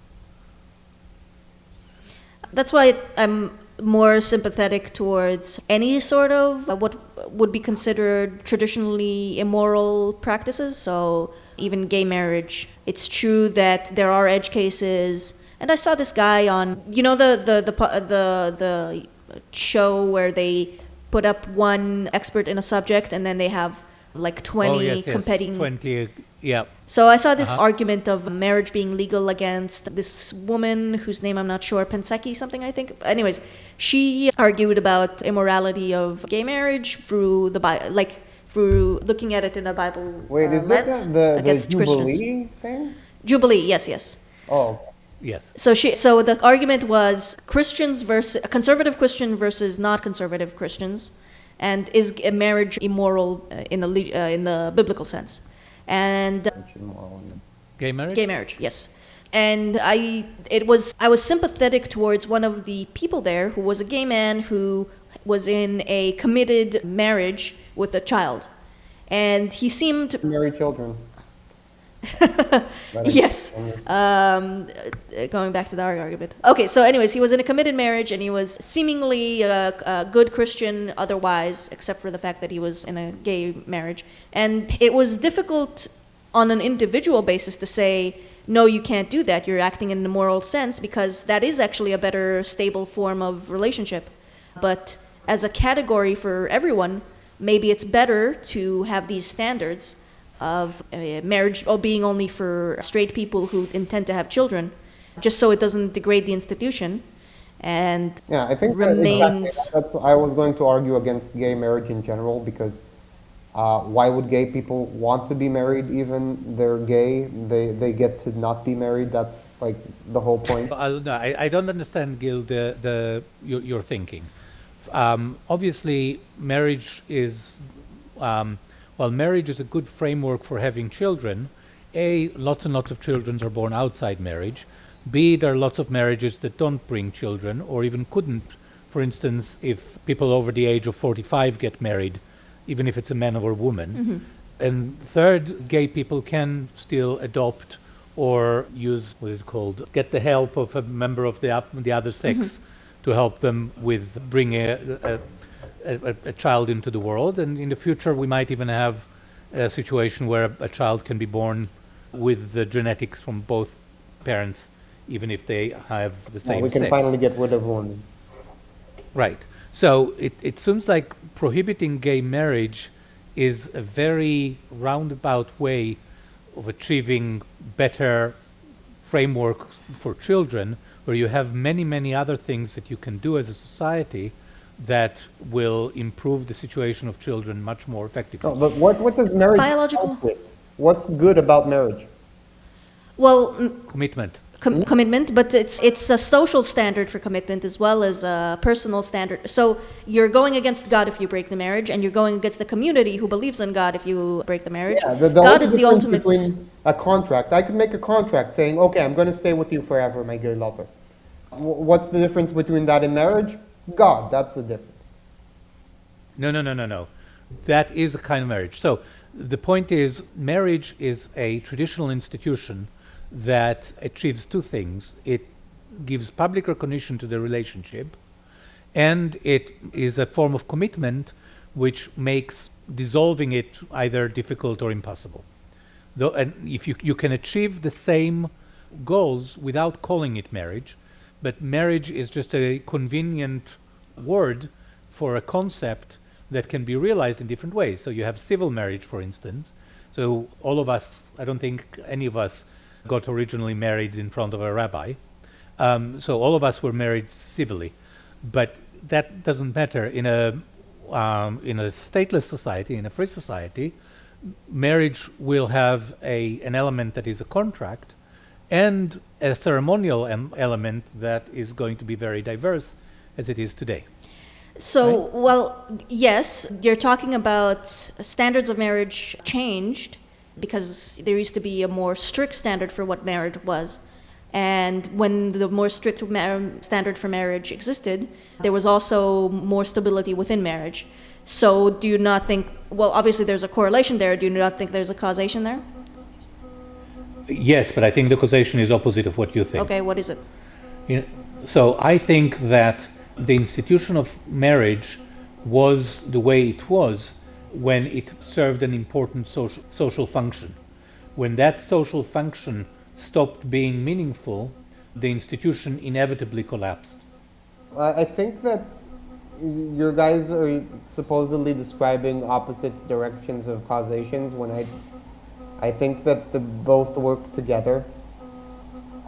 That's why I'm more sympathetic towards any sort of what would be considered traditionally immoral practices. So even gay marriage. It's true that there are edge cases, and I saw this guy on, the show where they put up one expert in a subject and then they have 20 competing. 20 Yeah. So I saw this argument of marriage being legal against this woman whose name I'm not sure, Penseki something I think. Anyways, she argued about immorality of gay marriage through through looking at it in a Bible Wait, is that lens the against Christians. Jubilee thing? Jubilee, yes, yes. Oh, Yes. So the argument was Christians versus conservative Christian versus not conservative Christians, and is a marriage immoral in the biblical sense, and Gay marriage? gay marriage, yes. And I was sympathetic towards one of the people there who was a gay man who was in a committed marriage with a child, and he seemed marry children. yes. Going back to the argument. Okay, so anyways, he was in a committed marriage and he was seemingly a good Christian otherwise, except for the fact that he was in a gay marriage. And it was difficult on an individual basis to say, no, you can't do that. You're acting in a moral sense because that is actually a better, stable form of relationship. But as a category for everyone, maybe it's better to have these standards of marriage being only for straight people who intend to have children, just so it doesn't degrade the institution and Yeah, I think remains... exactly. I was going to argue against gay marriage in general because why would gay people want to be married even they're gay? They get to not be married. That's like the whole point. I don't understand, Gil, your thinking. Obviously, marriage is... while marriage is a good framework for having children, A, lots and lots of children are born outside marriage. B, there are lots of marriages that don't bring children or even couldn't. For instance, if people over the age of 45 get married, even if it's a man or a woman. Mm-hmm. And third, gay people can still adopt or use, what is it called, get the help of a member of the other sex to help them with bringing a child into the world, and in the future we might even have a situation where a child can be born with the genetics from both parents, even if they have the same We can sex. finally get rid of one. Right. So it seems like prohibiting gay marriage is a very roundabout way of achieving better framework for children, where you have many, many other things that you can do as a society that will improve the situation of children much more effectively. No, but what does marriage Biological. help with? What's good about marriage? Well, Commitment. commitment, but it's a social standard for commitment as well as a personal standard. So you're going against God if you break the marriage, and you're going against the community who believes in God if you break the marriage. Yeah, the God only is the difference ultimate. between a contract. I could make a contract saying, okay, I'm going to stay with you forever, my gay lover. What's the difference between that and marriage? God, that's the difference. No. That is a kind of marriage. So the point is, marriage is a traditional institution that achieves two things. It gives public recognition to the relationship, and it is a form of commitment which makes dissolving it either difficult or impossible. And if you can achieve the same goals without calling it marriage, but marriage is just a convenient word for a concept that can be realized in different ways. So you have civil marriage, for instance. So all of us, I don't think any of us got originally married in front of a rabbi. So all of us were married civilly. But that doesn't matter. In a stateless society, in a free society, marriage will have an element that is a contract, and a ceremonial element that is going to be very diverse as it is today. So, well, yes, you're talking about standards of marriage changed because there used to be a more strict standard for what marriage was. And when the more strict standard for marriage existed, there was also more stability within marriage. So do you not think, well, obviously there's a correlation there. Do you not think there's a causation there? Yes, but I think the causation is opposite of what you think. Okay, what is it? So I think that the institution of marriage was the way it was when it served an important social function. When that social function stopped being meaningful, the institution inevitably collapsed. I think that your guys are supposedly describing opposite directions of causations when I think that both work together.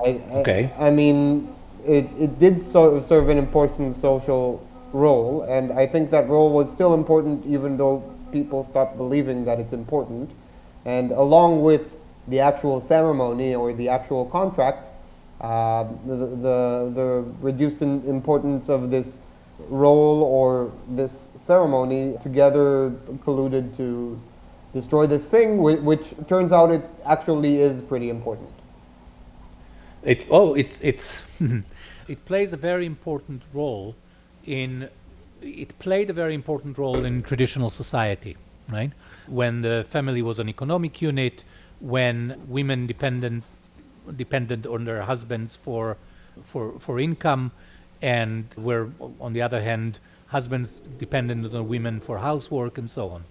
Okay. I mean, it did serve an important social role, and I think that role was still important even though people stopped believing that it's important. And along with the actual ceremony or the actual contract, the reduced importance of this role or this ceremony together colluded to destroy this thing, which turns out it actually is pretty important. It's it plays a very important role in it played a very important role in traditional society, right? When the family was an economic unit, when women depended on their husbands for income, and where on the other hand husbands dependent on women for housework and so on.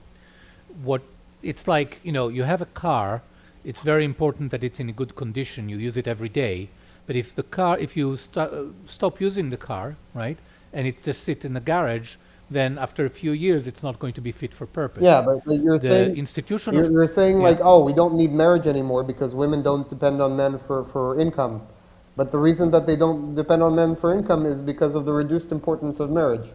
It's like, you have a car. It's very important that it's in a good condition. You use it every day. But if you stop using the car, right, and it just sits in the garage, then after a few years, it's not going to be fit for purpose. Yeah, but you're saying you're saying yeah. like, oh, we don't need marriage anymore because women don't depend on men for income. But the reason that they don't depend on men for income is because of the reduced importance of marriage.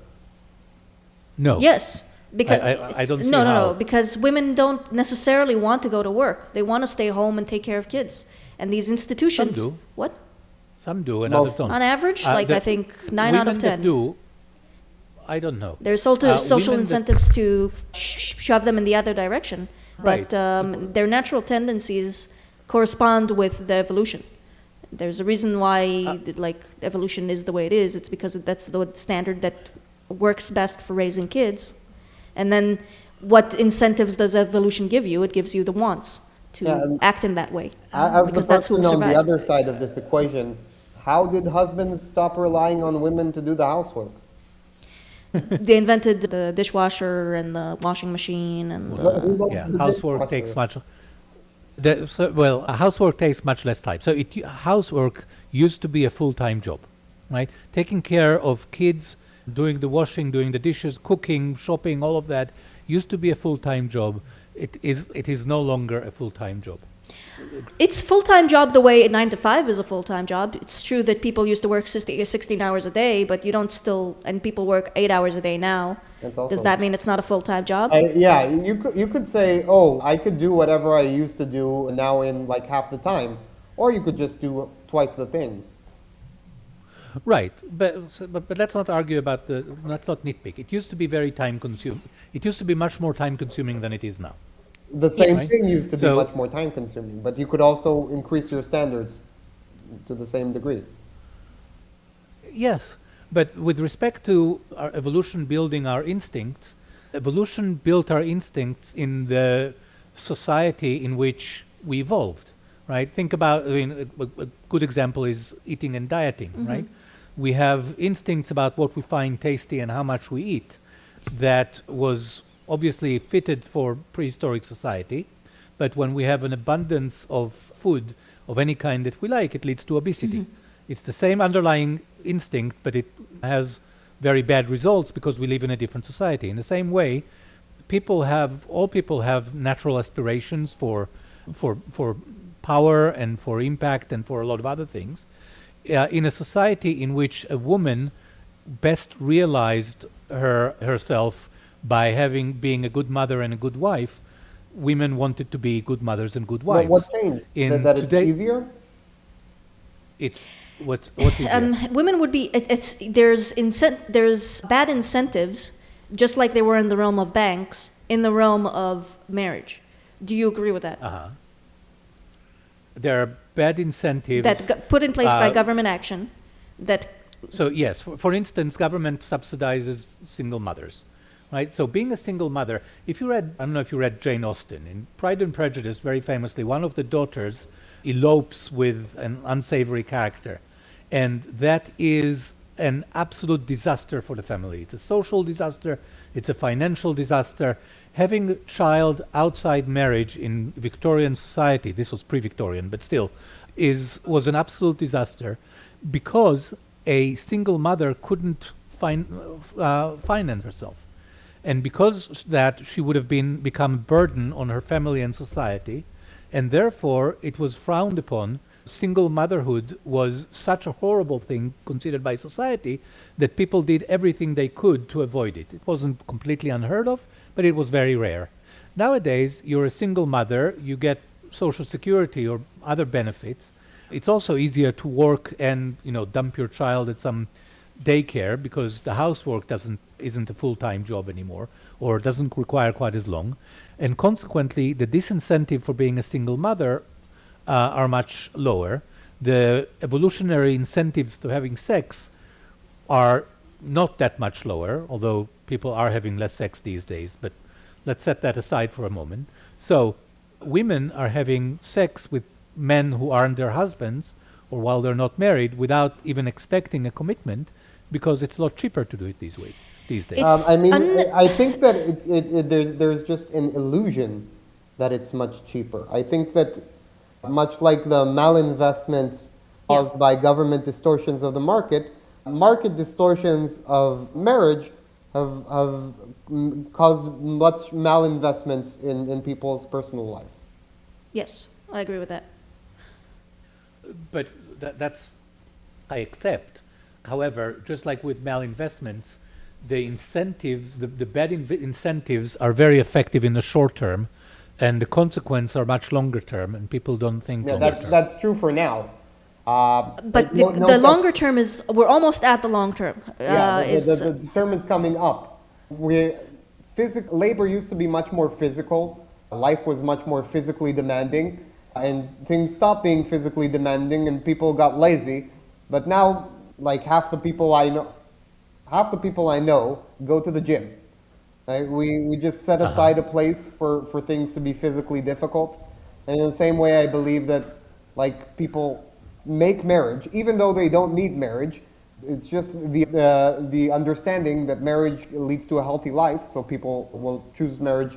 No. Yes. Because I don't see no, because women don't necessarily want to go to work. They want to stay home and take care of kids. And these institutions... Some do. What? Some do, and Most others don't. On average, I think 9 out of 10. That do, I don't know. There's also social women incentives to shove them in the other direction. Right. But their natural tendencies correspond with the evolution. There's a reason why evolution is the way it is. It's because that's the standard that works best for raising kids. And then what incentives does evolution give you? It gives you the wants to act in that way. As the because that's who person on the survived. other side of this equation, how did husbands stop relying on women to do the housework? They invented the dishwasher and the washing machine and Housework takes much. Housework takes much less time. So housework used to be a full-time job, right? Taking care of kids, doing the washing, doing the dishes, cooking, shopping, all of that used to be a full-time job. It is no longer a full-time job. It's full-time job the way 9 to 5 is a full-time job. It's true that people used to work 16 hours a day, but you don't and people work 8 hours a day now. Does that mean it's not a full-time job? You could say, oh, I could do whatever I used to do now in like half the time, or you could just do twice the things. Right, but let's not argue about let's not nitpick. It used to be very time-consuming. It used to be much more time-consuming than it is now. The same thing used to be much more time-consuming, but you could also increase your standards to the same degree. Yes, but with respect to our evolution building our instincts, evolution built our instincts in the society in which we evolved, right? Think about, a good example is eating and dieting, right? We have instincts about what we find tasty and how much we eat that was obviously fitted for prehistoric society, but when we have an abundance of food of any kind that we like, it leads to obesity. It's the same underlying instinct, but it has very bad results because we live in a different society. In the same way, all people have natural aspirations for power and for impact and for a lot of other things. In a society in which a woman best realized herself by being a good mother and a good wife, women wanted to be good mothers and good wives. What changed? That it's easier? It's what easier? Women would be. There's bad incentives, just like there were in the realm of banks, in the realm of marriage. Do you agree with that? There are bad incentives that got put in place by government action. So yes, for instance, government subsidizes single mothers. Right, so being a single mother, I don't know if you read Jane Austen, in Pride and Prejudice, very famously, one of the daughters elopes with an unsavory character. And that is an absolute disaster for the family. It's a social disaster, it's a financial disaster. Having a child outside marriage in Victorian society, this was pre-Victorian, but still, was an absolute disaster because a single mother couldn't finance herself. And because that, she would have become a burden on her family and society, And therefore, it was frowned upon. Single motherhood was such a horrible thing considered by society that people did everything they could to avoid it. It wasn't completely unheard of, but it was very rare. Nowadays, you're a single mother, you get Social Security or other benefits. It's also easier to work and, dump your child at some daycare because the housework isn't a full-time job anymore or doesn't require quite as long. And consequently, the disincentive for being a single mother are much lower. The evolutionary incentives to having sex are not that much lower, although people are having less sex these days, but let's set that aside for a moment. So women are having sex with men who aren't their husbands or while they're not married without even expecting a commitment because it's a lot cheaper to do it these days. I think that there's just an illusion that it's much cheaper. I think that much like the malinvestments caused by government distortions of the market distortions of marriage have caused much malinvestments in people's personal lives. Yes, I agree with that. But that's, I accept. However, just like with malinvestments, the incentives, the bad incentives are very effective in the short term, and the consequences are much longer term, and people don't think longer term. That's true for now. But the longer term is, we're almost at the long term. The term is coming up. Labor used to be much more physical. Life was much more physically demanding, and things stopped being physically demanding, and people got lazy. But now, like half the people I know go to the gym. Right? We just set aside a place for things to be physically difficult. And in the same way, I believe that people make marriage, even though they don't need marriage. It's just the understanding that marriage leads to a healthy life, so people will choose marriage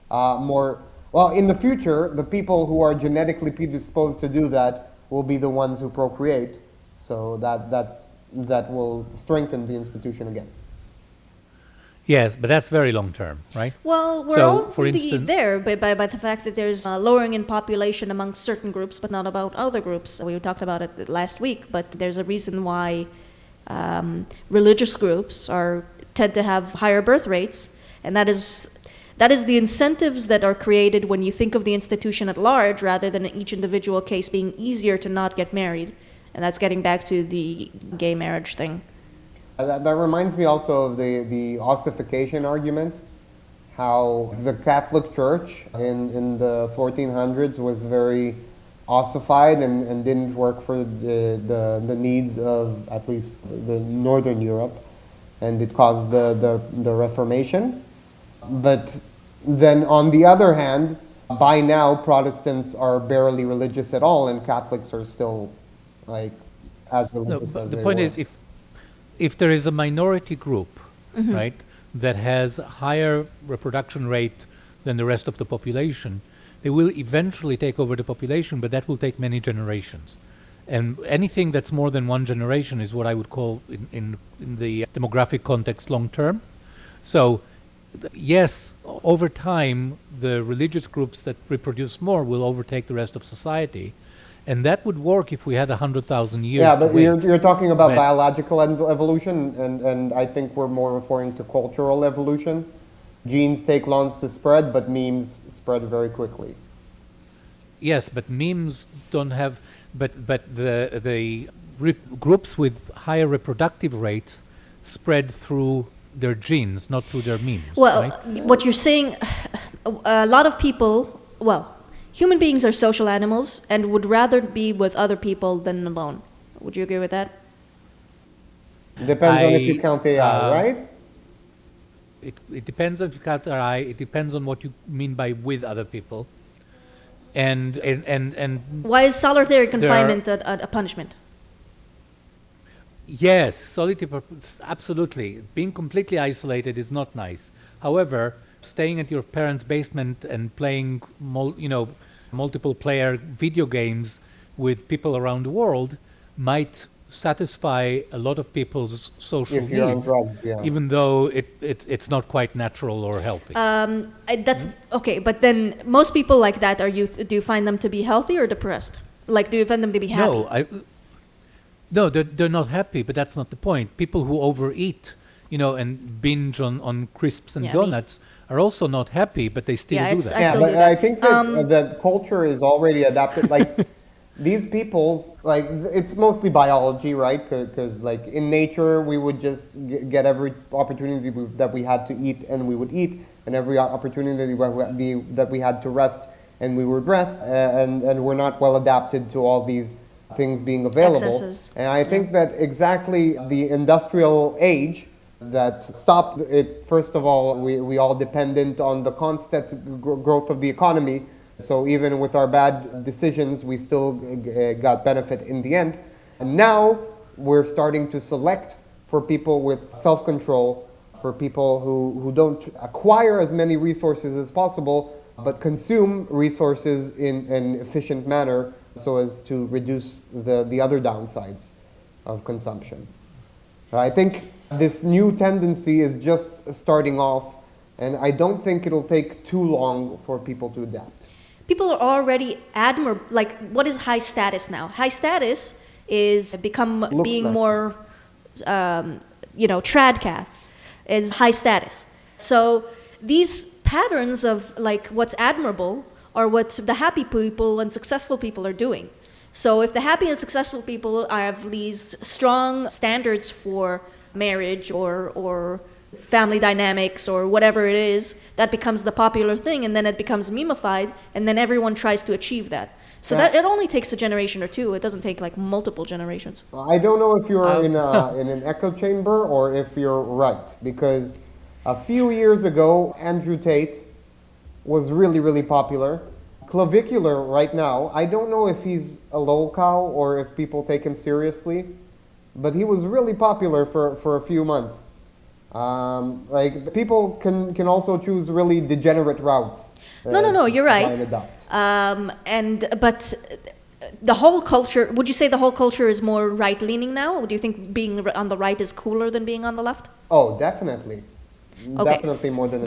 more. Well, in the future, the people who are genetically predisposed to do that will be the ones who procreate. So that will strengthen the institution again. Yes, but that's very long term, right? Well, we're already there by the fact that there's lowering in population amongst certain groups, but not about other groups. We talked about it last week, but there's a reason why religious groups tend to have higher birth rates, and that is the incentives that are created when you think of the institution at large, rather than in each individual case being easier to not get married. And that's getting back to the gay marriage thing. That reminds me also of the ossification argument, how the Catholic Church in the 1400s was very ossified and didn't work for the needs of at least the Northern Europe, and it caused the Reformation. But then on the other hand, by now Protestants are barely religious at all, and Catholics are still as religious as they were. The point is, if there is a minority group, right, that has a higher reproduction rate than the rest of the population, they will eventually take over the population, but that will take many generations. And anything that's more than one generation is what I would call, in the demographic context, long term. So, yes, over time, the religious groups that reproduce more will overtake the rest of society. And that would work if we had 100,000 years. Yeah, but you're talking about biological evolution, and I think we're more referring to cultural evolution. Genes take long to spread, but memes spread very quickly. Yes, but memes don't have. But the groups with higher reproductive rates spread through their genes, not through their memes. Well, right? What you're saying, a lot of people, human beings are social animals and would rather be with other people than alone. Would you agree with that? Depends on if you count AI, right? It depends on if you count AI. It depends on what you mean by with other people. And why is solitary confinement a punishment? Yes, solitary, absolutely. Being completely isolated is not nice. However, staying at your parents' basement and playing, multiple player video games with people around the world might satisfy a lot of people's social If you're on needs, drugs, yeah. even though it's not quite natural or healthy. That's okay, but then most people like that do you find them to be healthy or depressed? Like, do you find them to be happy? No, they're not happy, but that's not the point. People who overeat, and binge on crisps and Yeah, donuts are also not happy, but they still do that. I Yeah, still but do that. I think that culture is already adapted. Like these people's, like it's mostly biology, right? Because like in nature, we would just get every opportunity that we had to eat, and we would eat, and every opportunity that we had to rest, and we would rest, and we're not well adapted to all these things being available. Excesses. And I think that exactly the industrial age that stopped it. First of all, we all dependent on the constant growth of the economy. So even with our bad decisions, we still got benefit in the end. And now we're starting to select for people with self-control, for people who don't acquire as many resources as possible, but consume resources in an efficient manner so as to reduce the other downsides of consumption. I think this new tendency is just starting off, and I don't think it'll take too long for people to adapt. People are already like, what is high status now? High status is being like more, tradcath is high status. So these patterns of like what's admirable are what the happy people and successful people are doing. So if the happy and successful people have these strong standards for marriage or family dynamics or whatever it is, that becomes the popular thing, and then it becomes memeified, and then everyone tries to achieve that. So that it only takes a generation or two. It doesn't take like multiple generations. I don't know if you're in an echo chamber or if you're right, because a few years ago, Andrew Tate was really, really popular. Clavicular right now, I don't know if he's a lolcow or if people take him seriously, but he was really popular for a few months. Like people can also choose really degenerate routes. No, you're right. But the whole culture, would you say the whole culture is more right-leaning now? Do you think being on the right is cooler than being on the left? Oh, definitely. Okay. Definitely more than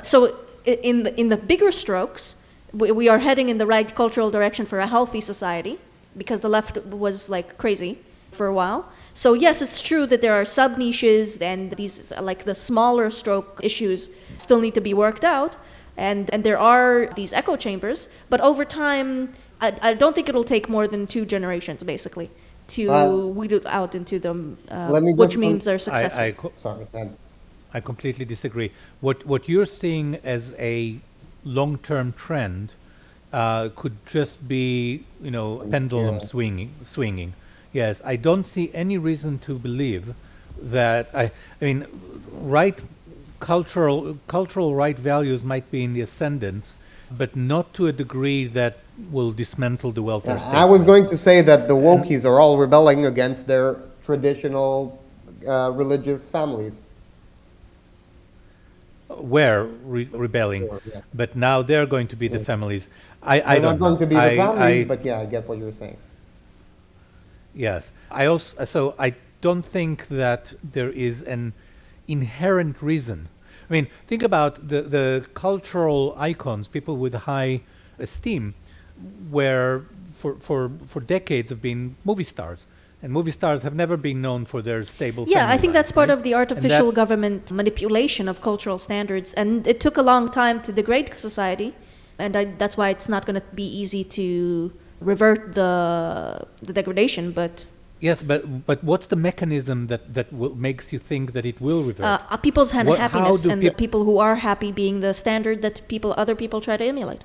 so in the bigger strokes, we are heading in the right cultural direction for a healthy society, because the left was like crazy for a while. So yes, it's true that there are sub-niches, and these, like the smaller stroke issues, still need to be worked out, and there are these echo chambers, but over time, I don't think it'll take more than 2 generations, basically, to weed it out into them, which memes are successful. Sorry, I completely disagree. What you're seeing as a long-term trend could just be, pendulum swinging. Yes, I don't see any reason to believe that. I mean, cultural right values might be in the ascendance, but not to a degree that will dismantle the welfare state. I was going to say that the wokies are all rebelling against their traditional religious families. Were rebelling, Yeah. but now they're going to be the families. They're I don't not going know. to be the families, but yeah, I get what you're saying. Yes, I don't think that there is an inherent reason. I mean, think about the cultural icons, people with high esteem, where for decades have been movie stars. And movie stars have never been known for their stable Yeah, family I think life, that's part right? of the artificial government manipulation of cultural standards, and it took a long time to degrade society, and that's why it's not going to be easy to revert the degradation. But yes, but what's the mechanism that makes you think that it will revert? people's happiness, and the peop- people who are happy being the standard that other people try to emulate.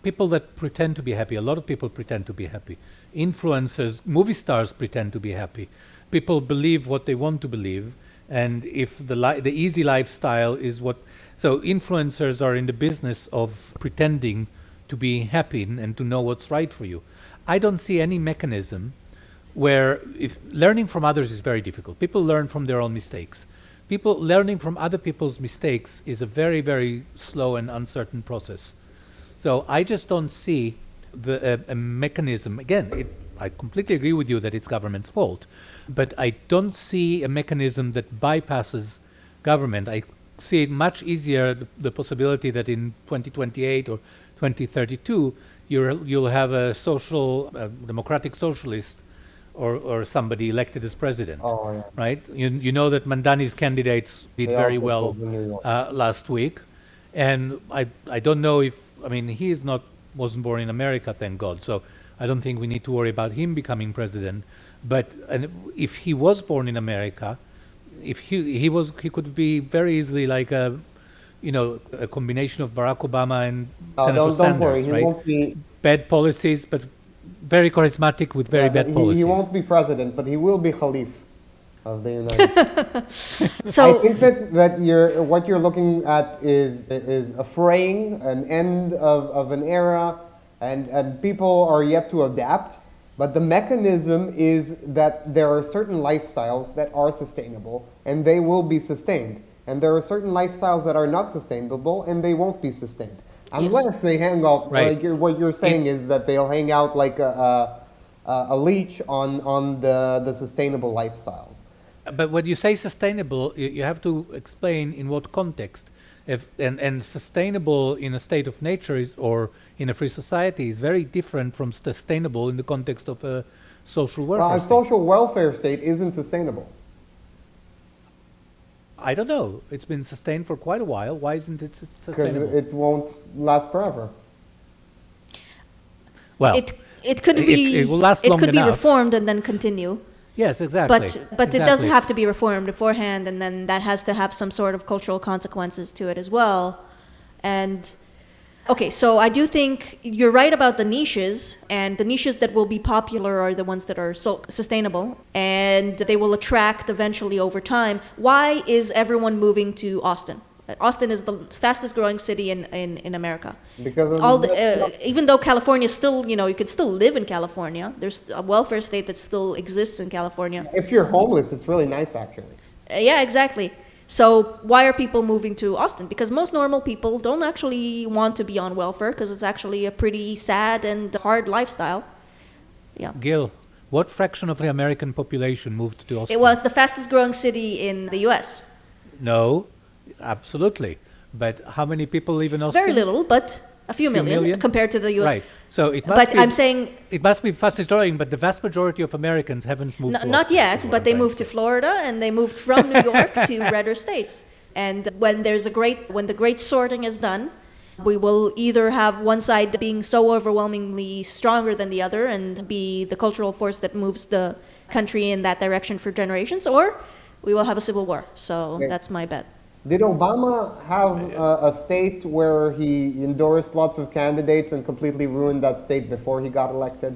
People that pretend to be happy, a lot of people pretend to be happy. Influencers, movie stars pretend to be happy. People believe what they want to believe, and if the easy lifestyle is what... So influencers are in the business of pretending to be happy and to know what's right for you. I don't see any mechanism where if learning from others is very difficult. People learn from their own mistakes. People learning from other people's mistakes is a very, very slow and uncertain process. So I just don't see a mechanism. Again, I completely agree with you that it's government's fault, but I don't see a mechanism that bypasses government. I see it much easier, the possibility that in 2028 or 2032, you'll have a democratic socialist or somebody elected as president, right? You know that Mandani's candidates did very well last week, and I don't know he wasn't born in America, thank God, so I don't think we need to worry about him becoming president. But if he was born in America, if he could be very easily like a combination of Barack Obama and Senator Sanders, don't worry, he right? won't be Bad policies, but very charismatic with very bad policies. He won't be president, but he will be Khalif of the United States. So I think that what you're looking at is a fraying, an end of an era, and people are yet to adapt. But the mechanism is that there are certain lifestyles that are sustainable, and they will be sustained. And there are certain lifestyles that are not sustainable, and they won't be sustained. Unless they hang out, right. What you're saying is that they'll hang out like a leech on the sustainable lifestyles. But when you say sustainable, you have to explain in what context. And sustainable in a state of nature or in a free society is very different from sustainable in the context of a social welfare state. A social welfare state isn't sustainable. I don't know. It's been sustained for quite a while. Why isn't it sustainable? Because it won't last forever. Well, it could be it will last long enough. It could be reformed and then continue. Yes, exactly. But exactly. It does have to be reformed beforehand, and then that has to have some sort of cultural consequences to it as well. And okay, so I do think you're right about the niches, and the niches that will be popular are the ones that are so sustainable, and they will attract eventually over time. Why is everyone moving to Austin? Austin is the fastest growing city in America. Because even though California still, you could still live in California. There's a welfare state that still exists in California. If you're homeless, it's really nice, actually. Yeah, exactly. So why are people moving to Austin? Because most normal people don't actually want to be on welfare because it's actually a pretty sad and hard lifestyle. Yeah. Gil, what fraction of the American population moved to Austin? It was the fastest growing city in the U.S. No. Absolutely. But how many people live in Austin? Very little, but a few million compared to the U.S. Right. So it must I'm saying it must be fastest growing, but the vast majority of Americans haven't moved to Austin. Not yet, but they moved to Florida and they moved from New York to redder states. And when the great sorting is done, we will either have one side being so overwhelmingly stronger than the other and be the cultural force that moves the country in that direction for generations, or we will have a civil war. So that's my bet. Did Obama have a state where he endorsed lots of candidates and completely ruined that state before he got elected?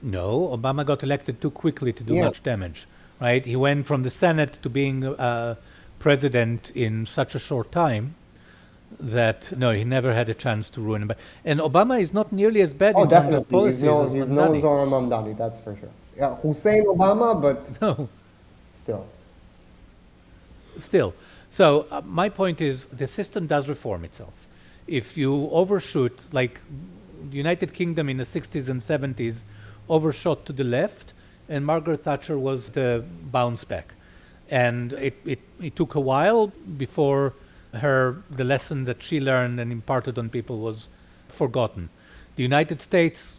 No, Obama got elected too quickly to do much damage, right? He went from the Senate to being president in such a short time that, no, he never had a chance to ruin it. And Obama is not nearly as bad in terms of policies as he's no Zoran Mamdani, that's for sure. Yeah, Hussein Obama, but no. Still. So my point is the system does reform itself. If you overshoot, like the United Kingdom in the 60s and 70s overshot to the left, and Margaret Thatcher was the bounce back. And it took a while before the lesson that she learned and imparted on people was forgotten. The United States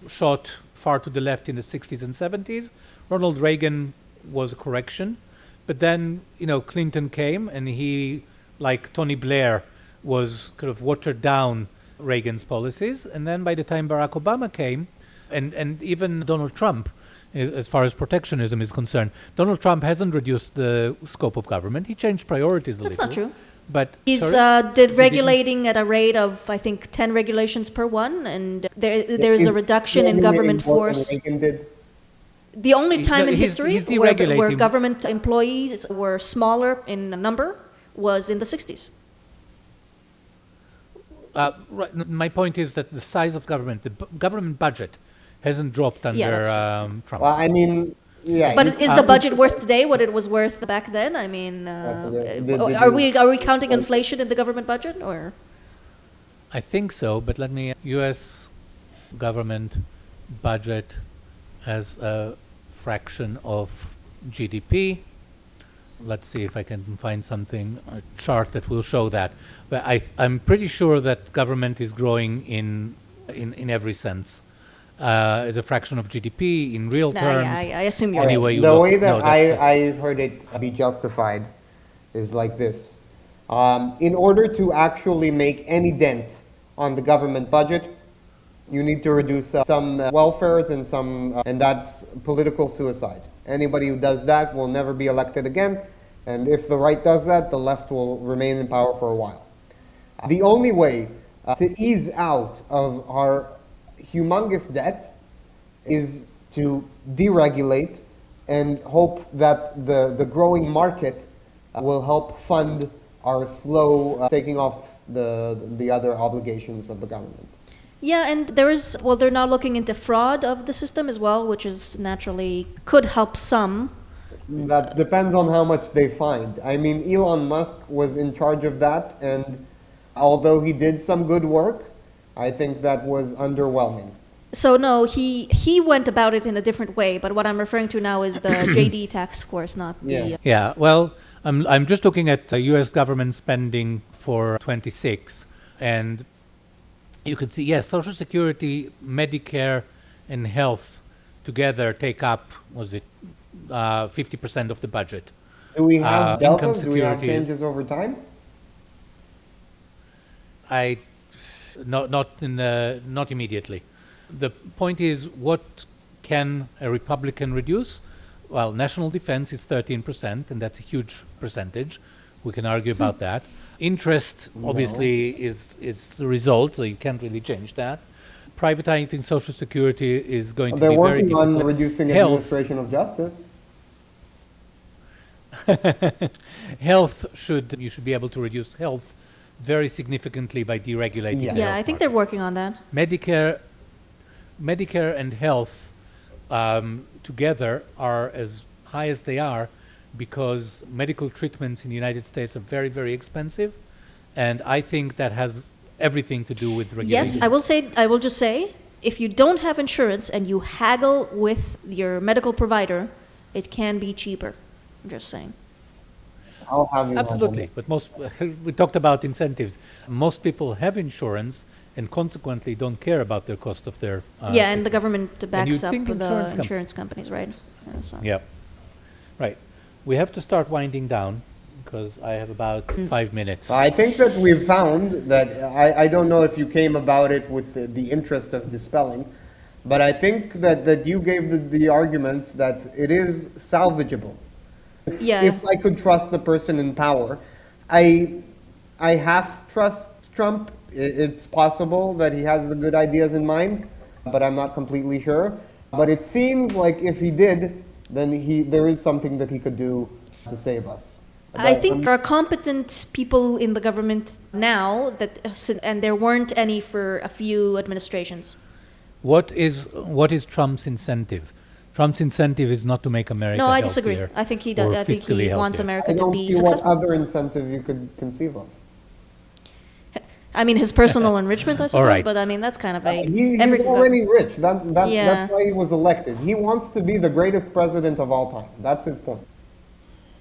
shot far to the left in the 60s and 70s. Ronald Reagan was a correction. But then, Clinton came and he, like Tony Blair, was kind of watered down Reagan's policies. And then by the time Barack Obama came, and even Donald Trump, as far as protectionism is concerned, Donald Trump hasn't reduced the scope of government. He changed priorities a little. That's not true. But he's did regulating at a rate of, I think, 10 regulations per one, and there is a reduction in government force. The only time in history where government employees were smaller in number was in the 60s. Right. My point is that the size of government, the government budget, hasn't dropped under Trump. Well, I mean, yeah. But is the budget worth today what it was worth back then? I mean, are we counting inflation in the government budget, or? I think so, but U.S. government budget as a fraction of GDP. Let's see if I can find something, a chart that will show that. But I'm pretty sure that government is growing in every sense. As a fraction of GDP in real terms. I assume you're Anyway, right. you The look- way that no, that's- I heard it be justified is like this. In order to actually make any dent on the government budget, you need to reduce some welfares and and that's political suicide. Anybody who does that will never be elected again, and if the right does that, the left will remain in power for a while. The only way to ease out of our humongous debt is to deregulate and hope that the growing market will help fund our slow taking off the other obligations of the government. Yeah, and they're now looking into fraud of the system as well, which is naturally could help some. That depends on how much they find. I mean, Elon Musk was in charge of that, and although he did some good work, I think that was underwhelming. So no, he went about it in a different way, but what I'm referring to now is the JD task force, not the... Yeah. Yeah, well, I'm just looking at U.S. government spending for 26, and you can see, yes, Social Security, Medicare, and health together take up, 50% of the budget. Do we have income deltas? Do we have security is- changes over time? Not immediately. The point is, what can a Republican reduce? Well, national defense is 13%, and that's a huge percentage. We can argue about that. Interest, obviously, is the result, so you can't really change that. Privatizing Social Security is going to They're be very working on difficult. reducing Health. administration of justice. Health you should be able to reduce health very significantly by deregulating. Yeah. the Yeah, health I think market. they're working on that. Medicare and health together are as high as they are because medical treatments in the United States are very, very expensive, and I think that has everything to do with regulation. Yes, I will just say, if you don't have insurance and you haggle with your medical provider, it can be cheaper. I'm just saying. I'll have you Absolutely, but we talked about incentives. Most people have insurance and consequently don't care about the cost of their. Yeah, and the government backs you'd up think with the insurance insurance companies, right? Yeah, so. Yep. Right. We have to start winding down because I have about 5 minutes. I think that we've found that, I don't know if you came about it with the interest of dispelling, but I think that you gave the arguments that it is salvageable. Yeah. If I could trust the person in power, I half trust Trump. It's possible that he has the good ideas in mind, but I'm not completely sure. But it seems like if he did, then there is something that he could do to save us. I But, think there are competent people in the government now and there weren't any for a few administrations. What is Trump's incentive? Trump's incentive is not to make America No, I healthier disagree. I think he or does. I think fiscally he wants healthier. America I to don't be see what successful. other incentive you could conceive of. I mean, his personal enrichment, I suppose. right. But I mean, that's kind of a He's every already rich. Yeah. That's why he was elected. He wants to be the greatest president of all time. That's his point.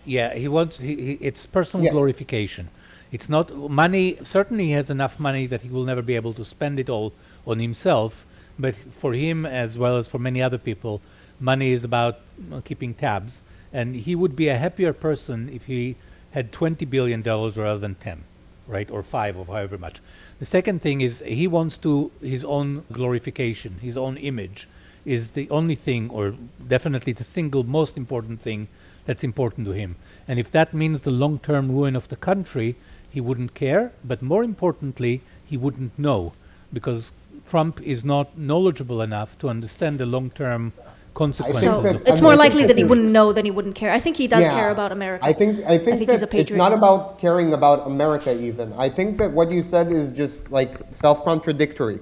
Yeah, he wants. It's personal Yes. glorification. It's not money. Certainly, he has enough money that he will never be able to spend it all on himself. But for him, as well as for many other people, money is about keeping tabs. And he would be a happier person if he had $20 billion rather than 10, right, or 5, or however much. The second thing is he wants his own glorification, his own image is the only thing, or definitely the single most important thing that's important to him. And if that means the long-term ruin of the country, he wouldn't care. But more importantly, he wouldn't know, because Trump is not knowledgeable enough to understand the long-term consequences. think So that- of it's I more think likely that he that- wouldn't know than he wouldn't care. I think he does Yeah. care about America. I think he's a that it's patriot. not about caring about America even. I think that what you said is just like self-contradictory.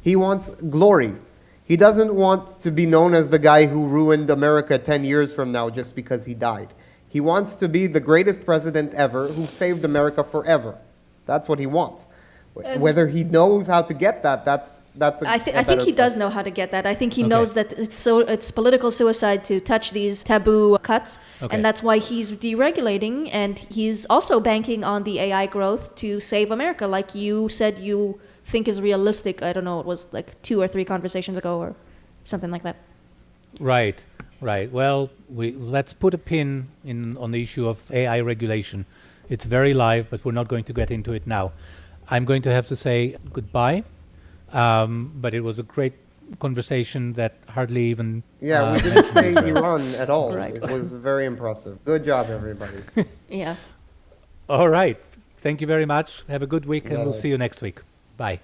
He wants glory. He doesn't want to be known as the guy who ruined America 10 years from now just because he died. He wants to be the greatest president ever who saved America forever. That's what he wants. Whether he knows how to get that, that's I think he does know how to get that. I think he knows that it's political suicide to touch these taboo cuts, and that's why he's deregulating, and he's also banking on the AI growth to save America, like you said you think is realistic. I don't know, it was like 2 or 3 conversations ago or something like that. Right. Well, let's put a pin on the issue of AI regulation. It's very live, but we're not going to get into it now. I'm going to have to say goodbye, but it was a great conversation that hardly even... Yeah, we didn't say Iran at all. Right. It was very impressive. Good job, everybody. Yeah. All right. Thank you very much. Have a good week, and we'll see you next week. Bye.